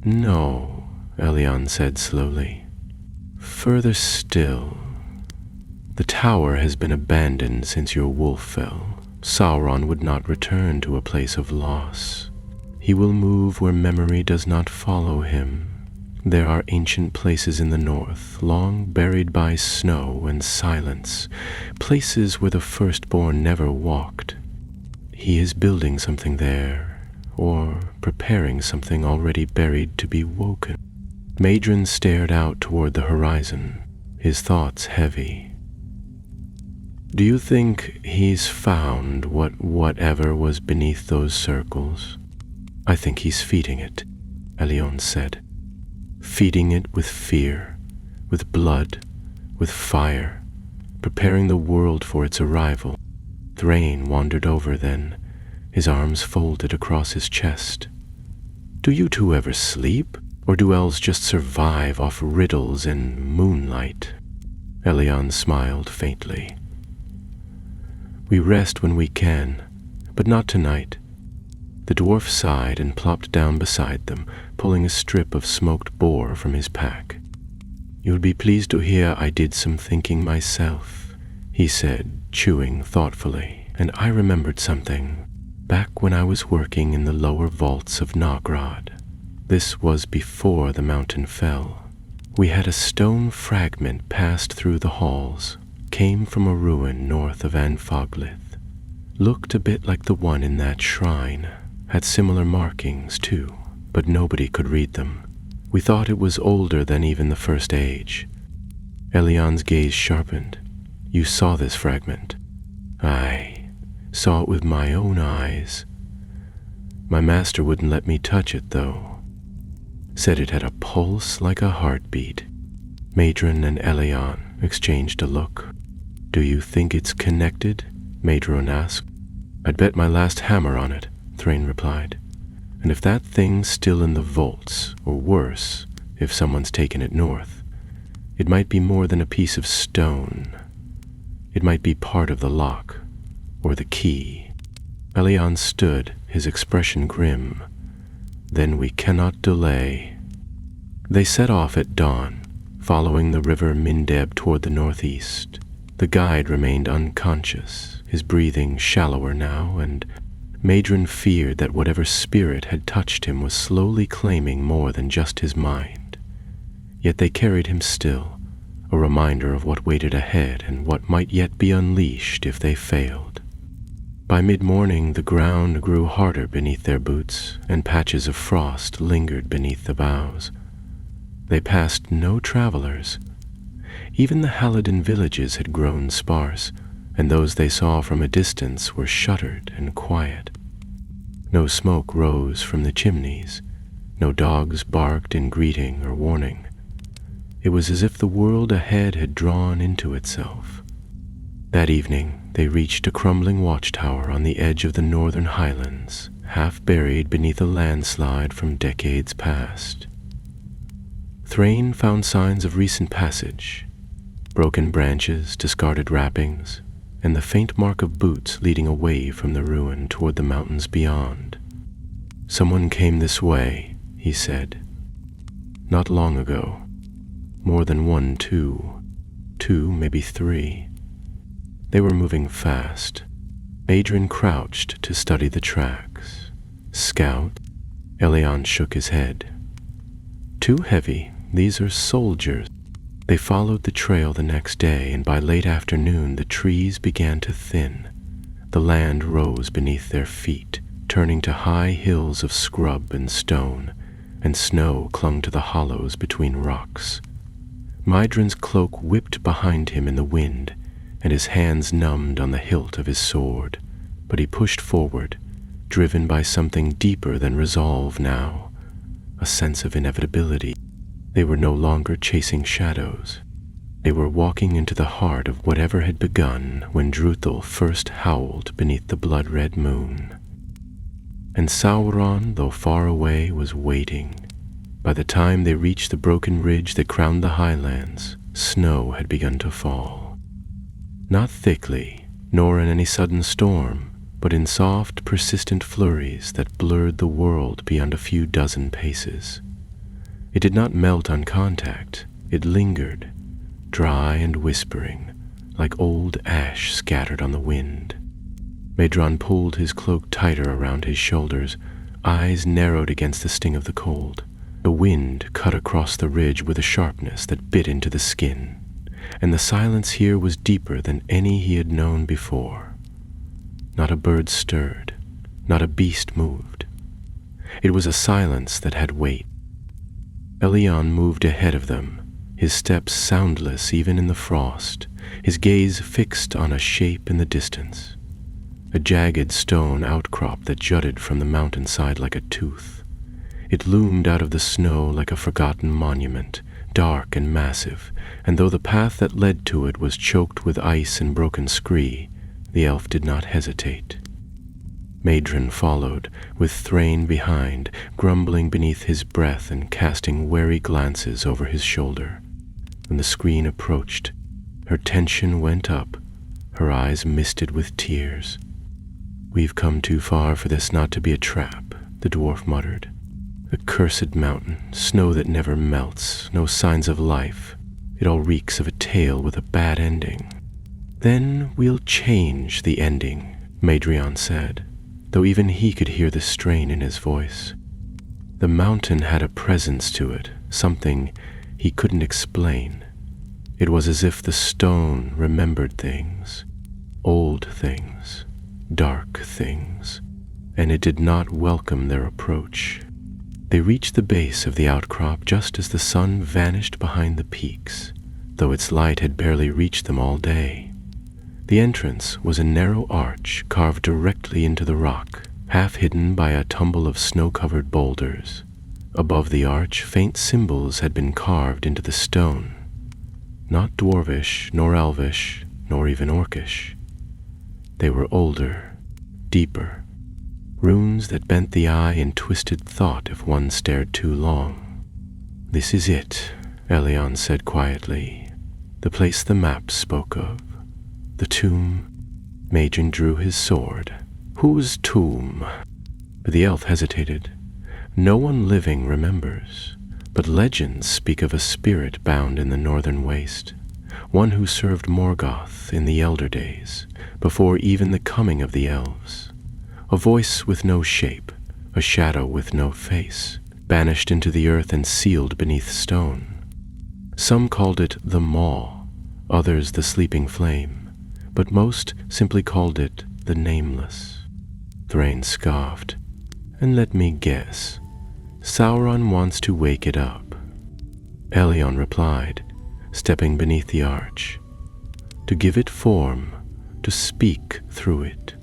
No, Elion said slowly. Further still. The tower has been abandoned since your wolf fell. Sauron would not return to a place of loss. He will move where memory does not follow him. There are ancient places in the north, long buried by snow and silence, places where the firstborn never walked. He is building something there, or preparing something already buried to be woken. Madron stared out toward the horizon, his thoughts heavy. Do you think he's found whatever was beneath those circles? I think he's feeding it, Elion said. Feeding it with fear, with blood, with fire, preparing the world for its arrival. Thrain wandered over then, his arms folded across his chest. Do you two ever sleep, or do elves just survive off riddles and moonlight? Elion smiled faintly. We rest when we can, but not tonight. The dwarf sighed and plopped down beside them, pulling a strip of smoked boar from his pack. You'll be pleased to hear I did some thinking myself, he said, chewing thoughtfully, and I remembered something. Back when I was working in the lower vaults of Nogrod. This was before the mountain fell. We had a stone fragment passed through the halls, came from a ruin north of Anfoglith. Looked a bit like the one in that shrine. Had similar markings, too, but nobody could read them. We thought it was older than even the First Age. Elion's gaze sharpened. You saw this fragment. I saw it with my own eyes. My master wouldn't let me touch it, though. Said it had a pulse like a heartbeat. Madron and Elion exchanged a look. Do you think it's connected? Madron asked. I'd bet my last hammer on it, Thrain replied. And if that thing's still in the vaults, or worse, if someone's taken it north, it might be more than a piece of stone. It might be part of the lock, or the key. Elion stood, his expression grim. Then we cannot delay. They set off at dawn, following the river Mindeb toward the northeast. The guide remained unconscious, his breathing shallower now, and Madron feared that whatever spirit had touched him was slowly claiming more than just his mind. Yet they carried him still, a reminder of what waited ahead and what might yet be unleashed if they failed. By mid-morning, the ground grew harder beneath their boots, and patches of frost lingered beneath the boughs. They passed no travelers. Even the Halidin villages had grown sparse, and those they saw from a distance were shuttered and quiet. No smoke rose from the chimneys. No dogs barked in greeting or warning. It was as if the world ahead had drawn into itself. That evening, they reached a crumbling watchtower on the edge of the northern highlands, half buried beneath a landslide from decades past. Thrain found signs of recent passage, broken branches, discarded wrappings, and the faint mark of boots leading away from the ruin toward the mountains beyond. Someone came this way, he said. Not long ago. More than one, too. 2, maybe 3. They were moving fast. Adrian crouched to study the tracks. Scout? Elion shook his head. Too heavy. These are soldiers. They followed the trail the next day, and by late afternoon the trees began to thin. The land rose beneath their feet, turning to high hills of scrub and stone, and snow clung to the hollows between rocks. Midrin's cloak whipped behind him in the wind, and his hands numbed on the hilt of his sword, but he pushed forward, driven by something deeper than resolve now, a sense of inevitability. They were no longer chasing shadows. They were walking into the heart of whatever had begun when Druthel first howled beneath the blood-red moon. And Sauron, though far away, was waiting. By the time they reached the broken ridge that crowned the highlands, snow had begun to fall. Not thickly, nor in any sudden storm, but in soft, persistent flurries that blurred the world beyond a few dozen paces. It did not melt on contact, it lingered, dry and whispering, like old ash scattered on the wind. Medron pulled his cloak tighter around his shoulders, eyes narrowed against the sting of the cold. The wind cut across the ridge with a sharpness that bit into the skin, and the silence here was deeper than any he had known before. Not a bird stirred, not a beast moved. It was a silence that had weight. Elion moved ahead of them, his steps soundless even in the frost, his gaze fixed on a shape in the distance, a jagged stone outcrop that jutted from the mountainside like a tooth. It loomed out of the snow like a forgotten monument, dark and massive, and though the path that led to it was choked with ice and broken scree, the elf did not hesitate. Medron followed, with Thrain behind, grumbling beneath his breath and casting wary glances over his shoulder. When the screen approached, her tension went up, her eyes misted with tears. "We've come too far for this not to be a trap," the dwarf muttered. "A cursed mountain, snow that never melts, no signs of life. It all reeks of a tale with a bad ending." "Then we'll change the ending," Medrion said, though even he could hear the strain in his voice. The mountain had a presence to it, something he couldn't explain. It was as if the stone remembered things, old things, dark things, and it did not welcome their approach. They reached the base of the outcrop just as the sun vanished behind the peaks, though its light had barely reached them all day. The entrance was a narrow arch carved directly into the rock, half hidden by a tumble of snow-covered boulders. Above the arch, faint symbols had been carved into the stone. Not dwarvish, nor elvish, nor even orcish. They were older, deeper, runes that bent the eye in twisted thought if one stared too long. "This is it," Elion said quietly, "the place the map spoke of. The tomb." Medron drew his sword. "Whose tomb?" But the elf hesitated. "No one living remembers, but legends speak of a spirit bound in the northern waste, one who served Morgoth in the elder days, before even the coming of the elves. A voice with no shape, a shadow with no face, banished into the earth and sealed beneath stone. Some called it the Maw, others the Sleeping Flame, but most simply called it the Nameless." Thrain scoffed. "And let me guess, Sauron wants to wake it up." Elion replied, stepping beneath the arch. "To give it form, to speak through it."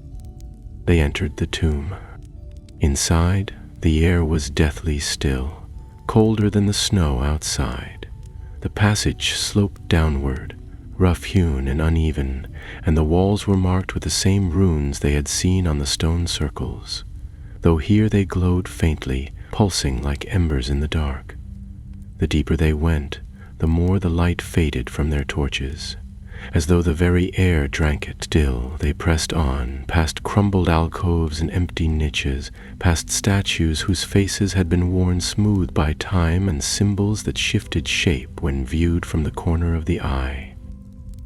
They entered the tomb. Inside, the air was deathly still, colder than the snow outside. The passage sloped downward, rough-hewn and uneven, and the walls were marked with the same runes they had seen on the stone circles, though here they glowed faintly, pulsing like embers in the dark. The deeper they went, the more the light faded from their torches. As though the very air drank it, still they pressed on, past crumbled alcoves and empty niches, past statues whose faces had been worn smooth by time and symbols that shifted shape when viewed from the corner of the eye.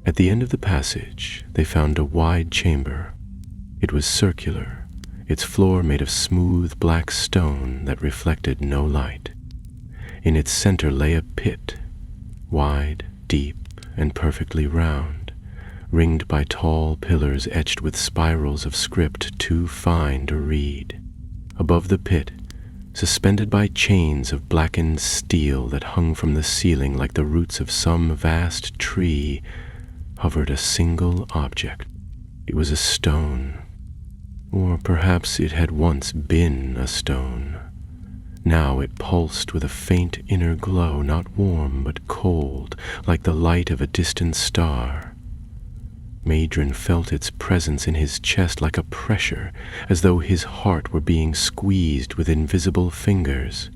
At the end of the passage, they found a wide chamber. It was circular, its floor made of smooth black stone that reflected no light. In its center lay a pit, wide, deep, and perfectly round, ringed by tall pillars etched with spirals of script too fine to read. Above the pit, suspended by chains of blackened steel that hung from the ceiling like the roots of some vast tree, hovered a single object. It was a stone, or perhaps it had once been a stone. Now it pulsed with a faint inner glow, not warm but cold, like the light of a distant star. Madrin felt its presence in his chest like a pressure, as though his heart were being squeezed with invisible fingers.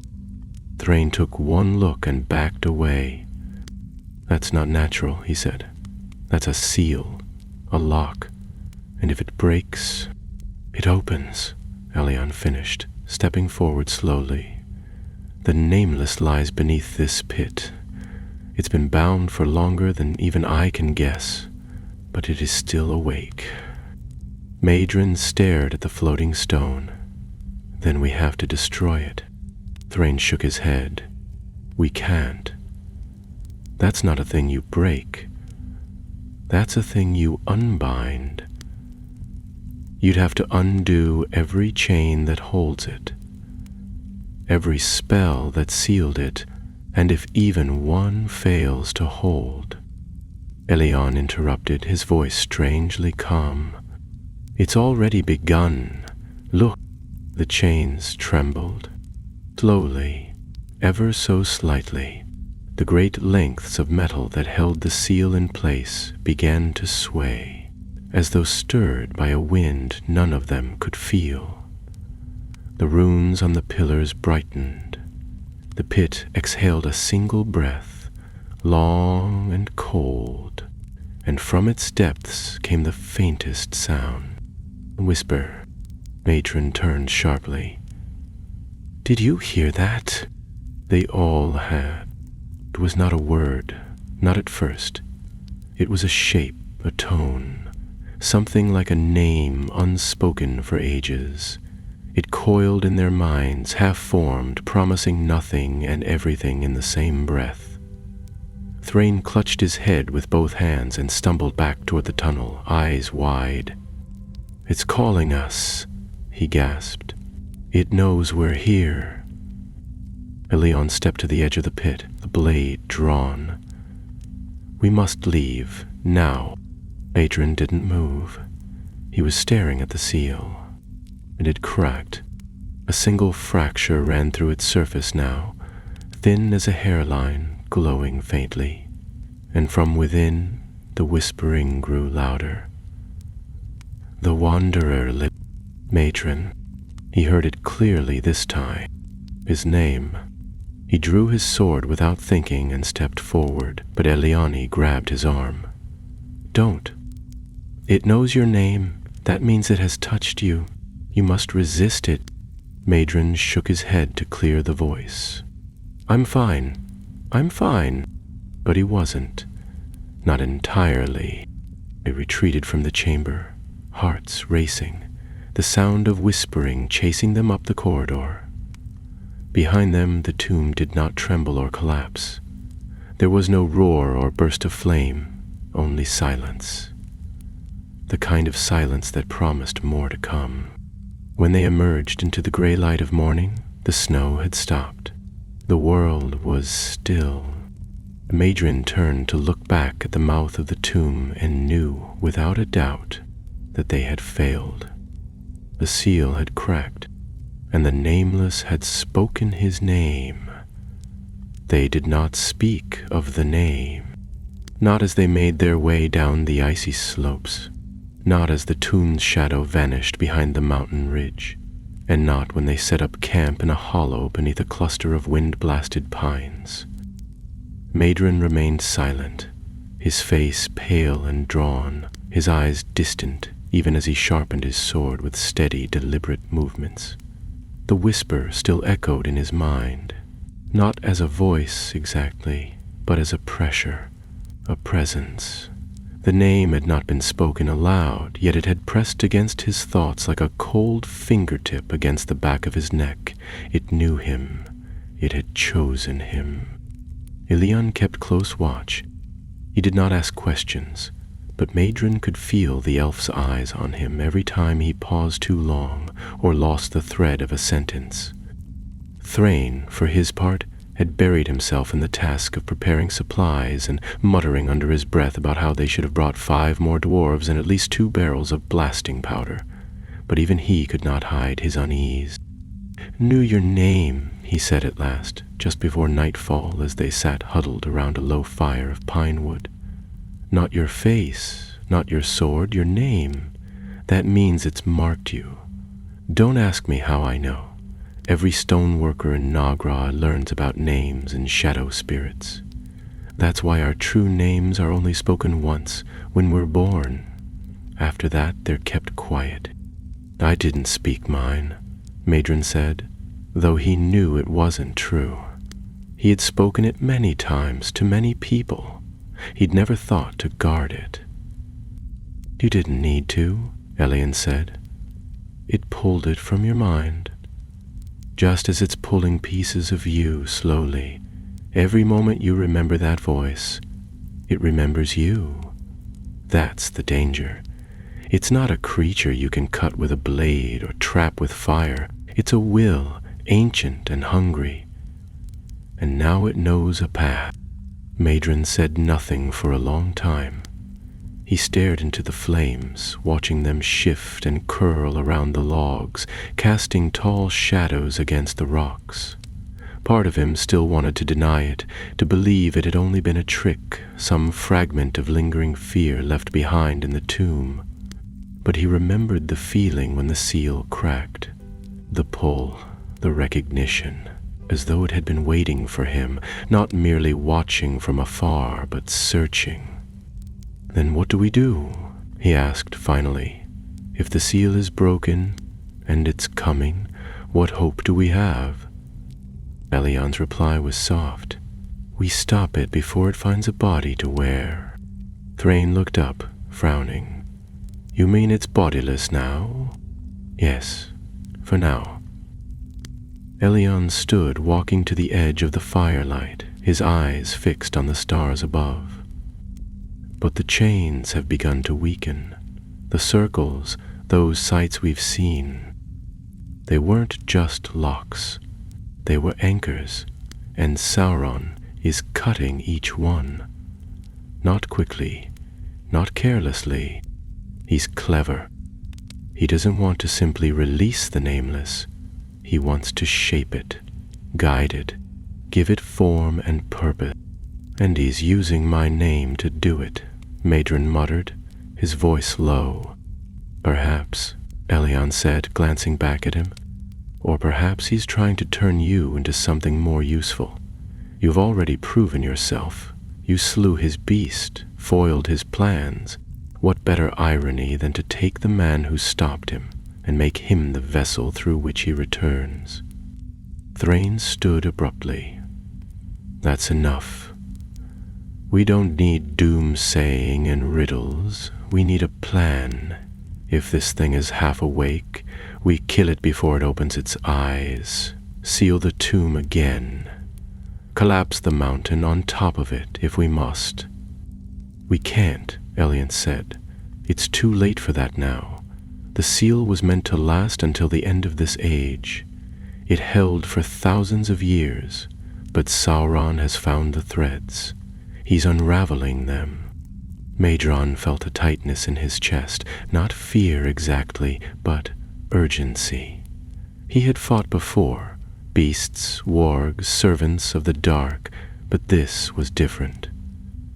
Thrain took one look and backed away. "That's not natural," he said. "That's a seal, a lock, and if it breaks, it opens," Elion finished, stepping forward slowly. "The Nameless lies beneath this pit. It's been bound for longer than even I can guess, but it is still awake." Madrin stared at the floating stone. "Then we have to destroy it." Thrain shook his head. "We can't. That's not a thing you break. That's a thing you unbind. You'd have to undo every chain that holds it, every spell that sealed it, and if even one fails to hold." Elion interrupted, his voice strangely calm. "It's already begun. Look." The chains trembled. Slowly, ever so slightly, the great lengths of metal that held the seal in place began to sway, as though stirred by a wind none of them could feel. The runes on the pillars brightened. The pit exhaled a single breath, long and cold, and from its depths came the faintest sound. A whisper. Madrin turned sharply. "Did you hear that?" They all had. It was not a word, not at first. It was a shape, a tone, something like a name unspoken for ages. It coiled in their minds, half-formed, promising nothing and everything in the same breath. Thrain clutched his head with both hands and stumbled back toward the tunnel, eyes wide. "It's calling us," he gasped. "It knows we're here." Elion stepped to the edge of the pit, the blade drawn. "We must leave, now." Madrin didn't move. He was staring at the seal. It had cracked. A single fracture ran through its surface now, thin as a hairline, glowing faintly. And from within, the whispering grew louder. "The Wanderer lived." Madrin. He heard it clearly this time. His name. He drew his sword without thinking and stepped forward, but Eliani grabbed his arm. "Don't. It knows your name. That means it has touched you. You must resist it." Madrin shook his head to clear the voice. I'm fine. But he wasn't. Not entirely. They retreated from the chamber, hearts racing, the sound of whispering chasing them up the corridor. Behind them, the tomb did not tremble or collapse. There was no roar or burst of flame, only silence. The kind of silence that promised more to come. When they emerged into the gray light of morning, the snow had stopped. The world was still. Madrin turned to look back at the mouth of the tomb and knew, without a doubt, that they had failed. The seal had cracked, and the Nameless had spoken his name. They did not speak of the name, not as they made their way down the icy slopes, not as the tomb's shadow vanished behind the mountain ridge, and not when they set up camp in a hollow beneath a cluster of wind-blasted pines. Madrin remained silent, his face pale and drawn, his eyes distant, even as he sharpened his sword with steady, deliberate movements. The whisper still echoed in his mind, not as a voice exactly, but as a pressure, a presence. The name had not been spoken aloud, yet it had pressed against his thoughts like a cold fingertip against the back of his neck. It knew him. It had chosen him. Elion kept close watch. He did not ask questions, but Madron could feel the elf's eyes on him every time he paused too long or lost the thread of a sentence. Thrain, for his part, had buried himself in the task of preparing supplies and muttering under his breath about how they should have brought 5 more dwarves and at least 2 barrels of blasting powder. But even he could not hide his unease. "Knew your name," he said at last, just before nightfall as they sat huddled around a low fire of pine wood. "Not your face, not your sword, your name. That means it's marked you. Don't ask me how I know. Every stoneworker in Nagra learns about names and shadow spirits. That's why our true names are only spoken once, when we're born. After that, they're kept quiet." "I didn't speak mine," Madron said, though he knew it wasn't true. He had spoken it many times to many people. He'd never thought to guard it. "You didn't need to," Elian said. "It pulled it from your mind. Just as it's pulling pieces of you slowly. Every moment you remember that voice, it remembers you. That's the danger. It's not a creature you can cut with a blade or trap with fire. It's a will, ancient and hungry. And now it knows a path." Madron said nothing for a long time. He stared into the flames, watching them shift and curl around the logs, casting tall shadows against the rocks. Part of him still wanted to deny it, to believe it had only been a trick, some fragment of lingering fear left behind in the tomb. But he remembered the feeling when the seal cracked. The pull, the recognition, as though it had been waiting for him, not merely watching from afar, but searching. "Then what do we do?" he asked finally. "If the seal is broken, and it's coming, what hope do we have?" Elian's reply was soft. "We stop it before it finds a body to wear." Thrain looked up, frowning. "You mean it's bodiless now?" "Yes, for now." Elian stood walking to the edge of the firelight, his eyes fixed on the stars above. "But the chains have begun to weaken. The circles, those sights we've seen, they weren't just locks. They were anchors, and Sauron is cutting each one. Not quickly, not carelessly. He's clever. He doesn't want to simply release the nameless. He wants to shape it, guide it, give it form and purpose. And he's using my name to do it," Madron muttered, his voice low. "Perhaps," Elian said, glancing back at him, "or perhaps he's trying to turn you into something more useful. You've already proven yourself. You slew his beast, foiled his plans. What better irony than to take the man who stopped him and make him the vessel through which he returns?" Thrain stood abruptly. "That's enough. We don't need doomsaying and riddles. We need a plan. If this thing is half awake, we kill it before it opens its eyes, seal the tomb again, collapse the mountain on top of it if we must." "We can't," Elian said. "It's too late for that now. The seal was meant to last until the end of this age. It held for thousands of years, but Sauron has found the threads. He's unraveling them." Madron felt a tightness in his chest, not fear exactly, but urgency. He had fought before, beasts, wargs, servants of the dark, but this was different.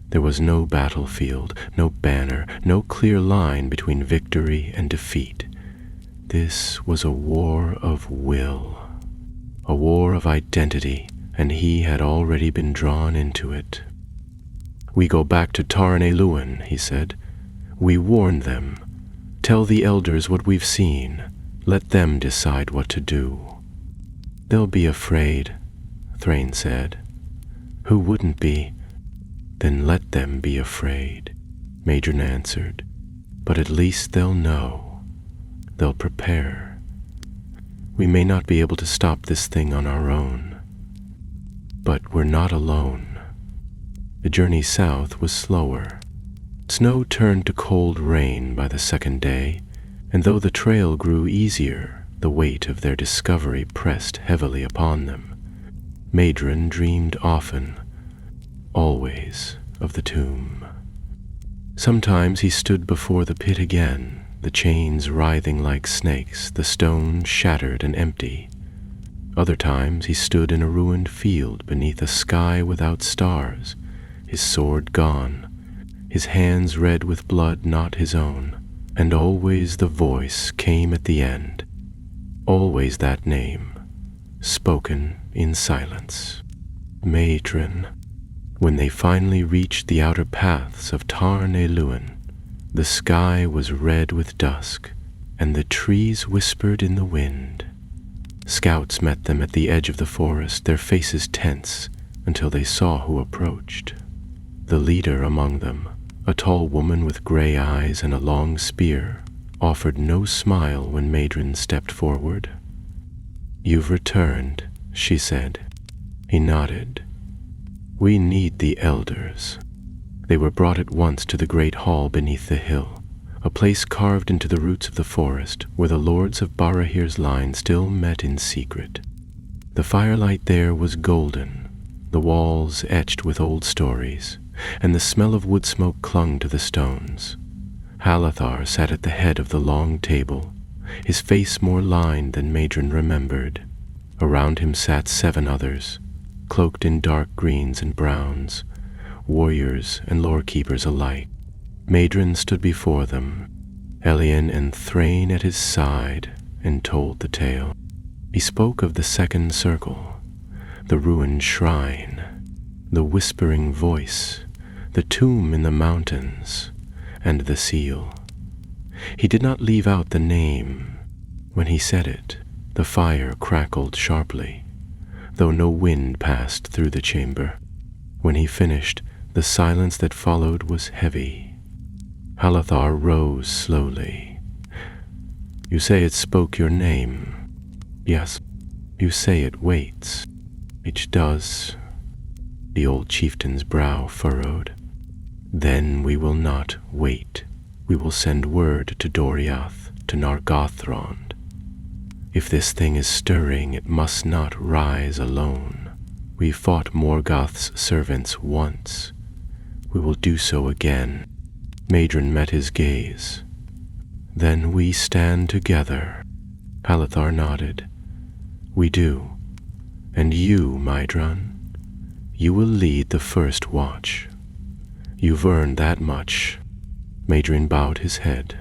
There was no battlefield, no banner, no clear line between victory and defeat. This was a war of will, a war of identity, and he had already been drawn into it. "We go back to Taran-e-Luin," he said. "We warn them. Tell the elders what we've seen. Let them decide what to do." "They'll be afraid," Thrain said. "Who wouldn't be?" "Then let them be afraid," Madron answered. "But at least they'll know. They'll prepare. We may not be able to stop this thing on our own. But we're not alone." The journey south was slower. Snow turned to cold rain by the second day, and though the trail grew easier, the weight of their discovery pressed heavily upon them. Madron dreamed often, always, of the tomb. Sometimes he stood before the pit again, the chains writhing like snakes, the stone shattered and empty. Other times he stood in a ruined field beneath a sky without stars, his sword gone, his hands red with blood not his own, and always the voice came at the end, always that name, spoken in silence. Madron. When they finally reached the outer paths of Tar Luin, the sky was red with dusk, and the trees whispered in the wind. Scouts met them at the edge of the forest, their faces tense, until they saw who approached. The leader among them, a tall woman with gray eyes and a long spear, offered no smile when Madron stepped forward. "You've returned," she said. He nodded. "We need the elders." They were brought at once to the great hall beneath the hill, a place carved into the roots of the forest where the lords of Barahir's line still met in secret. The firelight there was golden, the walls etched with old stories, and the smell of wood smoke clung to the stones. Halathar sat at the head of the long table, his face more lined than Madron remembered. Around him sat 7 others, cloaked in dark greens and browns, warriors and lore-keepers alike. Madron stood before them, Elian and Thrain at his side, and told the tale. He spoke of the second circle, the ruined shrine, the whispering voice, the tomb in the mountains, and the seal. He did not leave out the name. When he said it, the fire crackled sharply, though no wind passed through the chamber. When he finished, the silence that followed was heavy. Halathar rose slowly. "You say it spoke your name." "Yes." "You say it waits." "It does." The old chieftain's brow furrowed. "Then we will not wait. We will send word to Doriath, to Nargothrond. If this thing is stirring, it must not rise alone. We fought Morgoth's servants once. We will do so again." Madron met his gaze. "Then we stand together." Halathar nodded. "We do. And you, Madron, you will lead the first watch. You've earned that much." Madron bowed his head.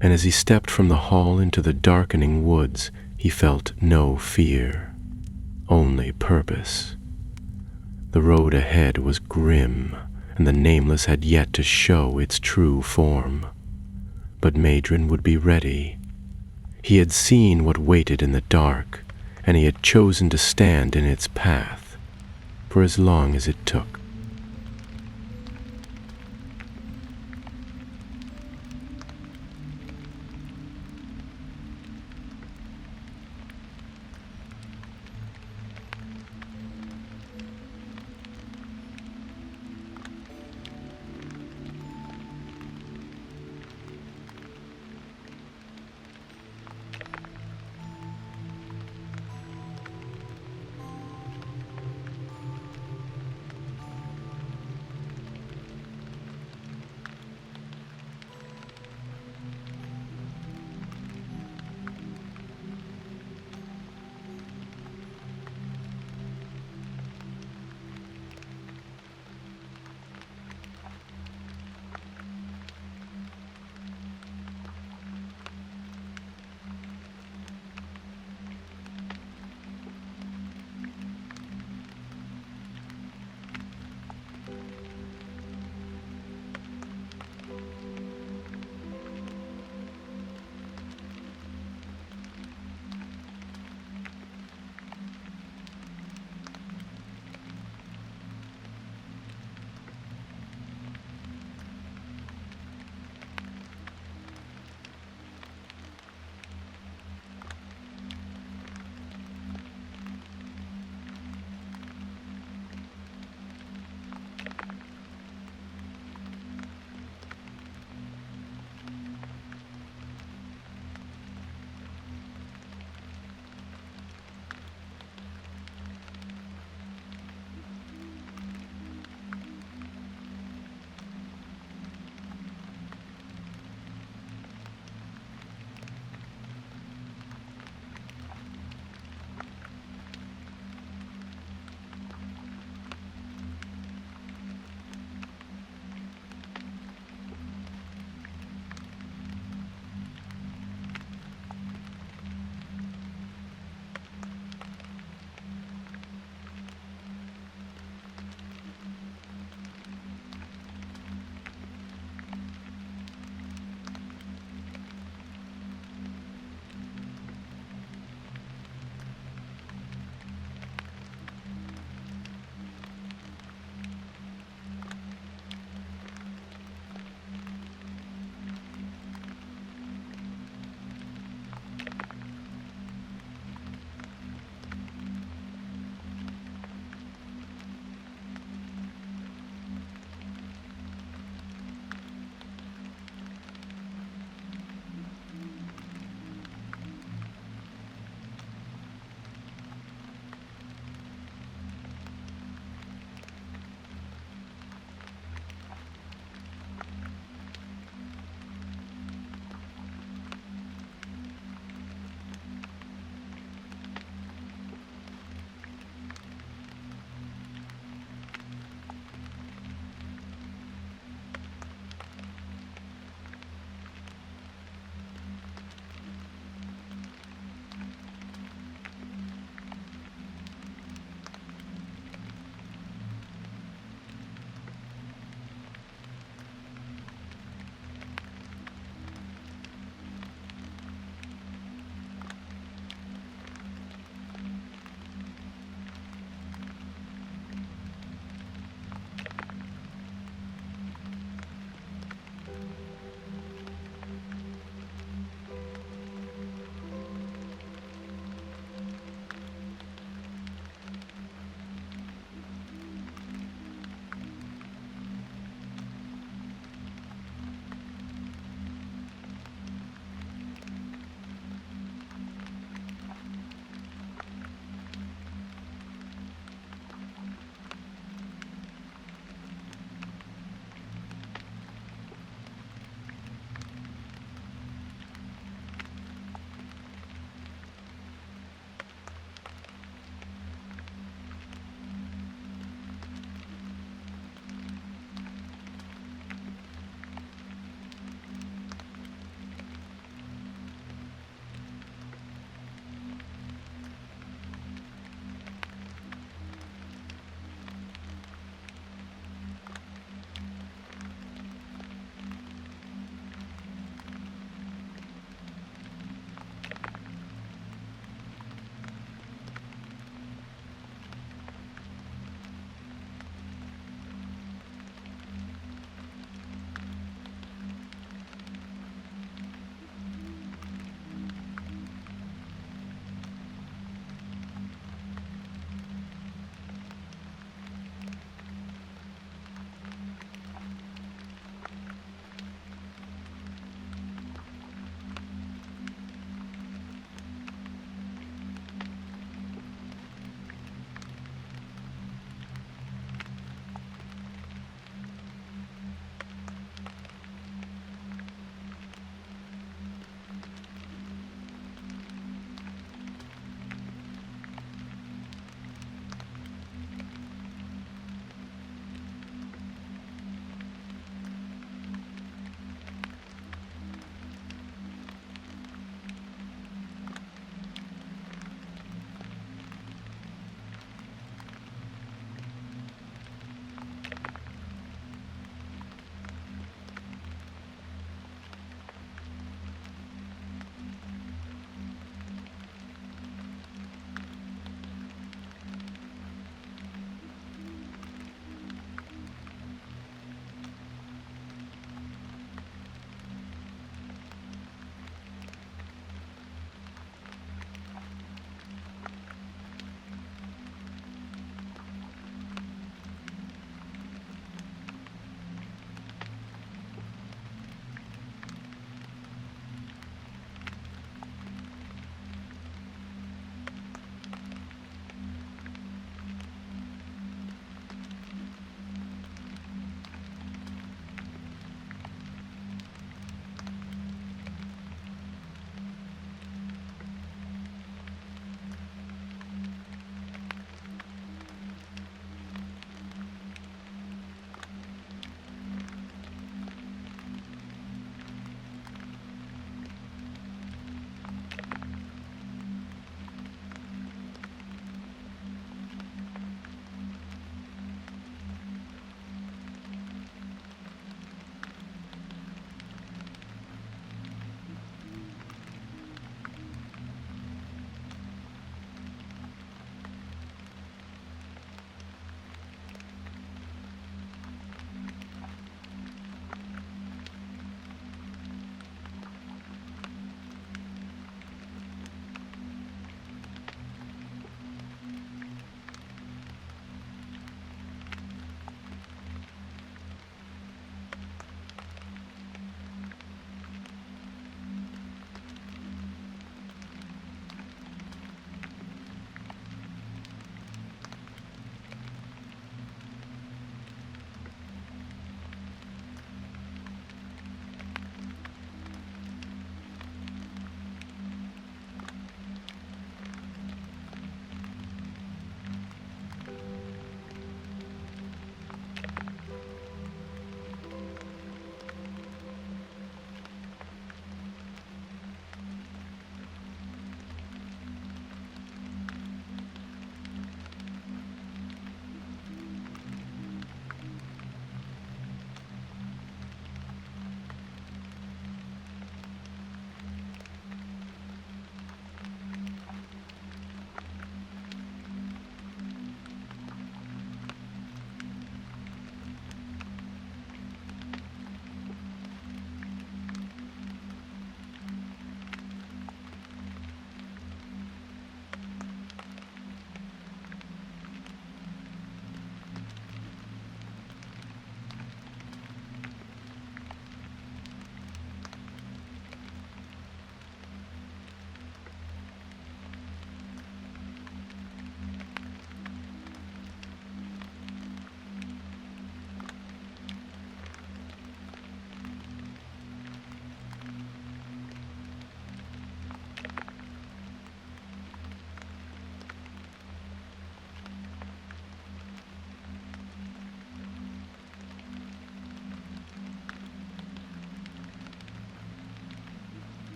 And as he stepped from the hall into the darkening woods, he felt no fear, only purpose. The road ahead was grim, and the Nameless had yet to show its true form. But Madron would be ready. He had seen what waited in the dark, and he had chosen to stand in its path, for as long as it took.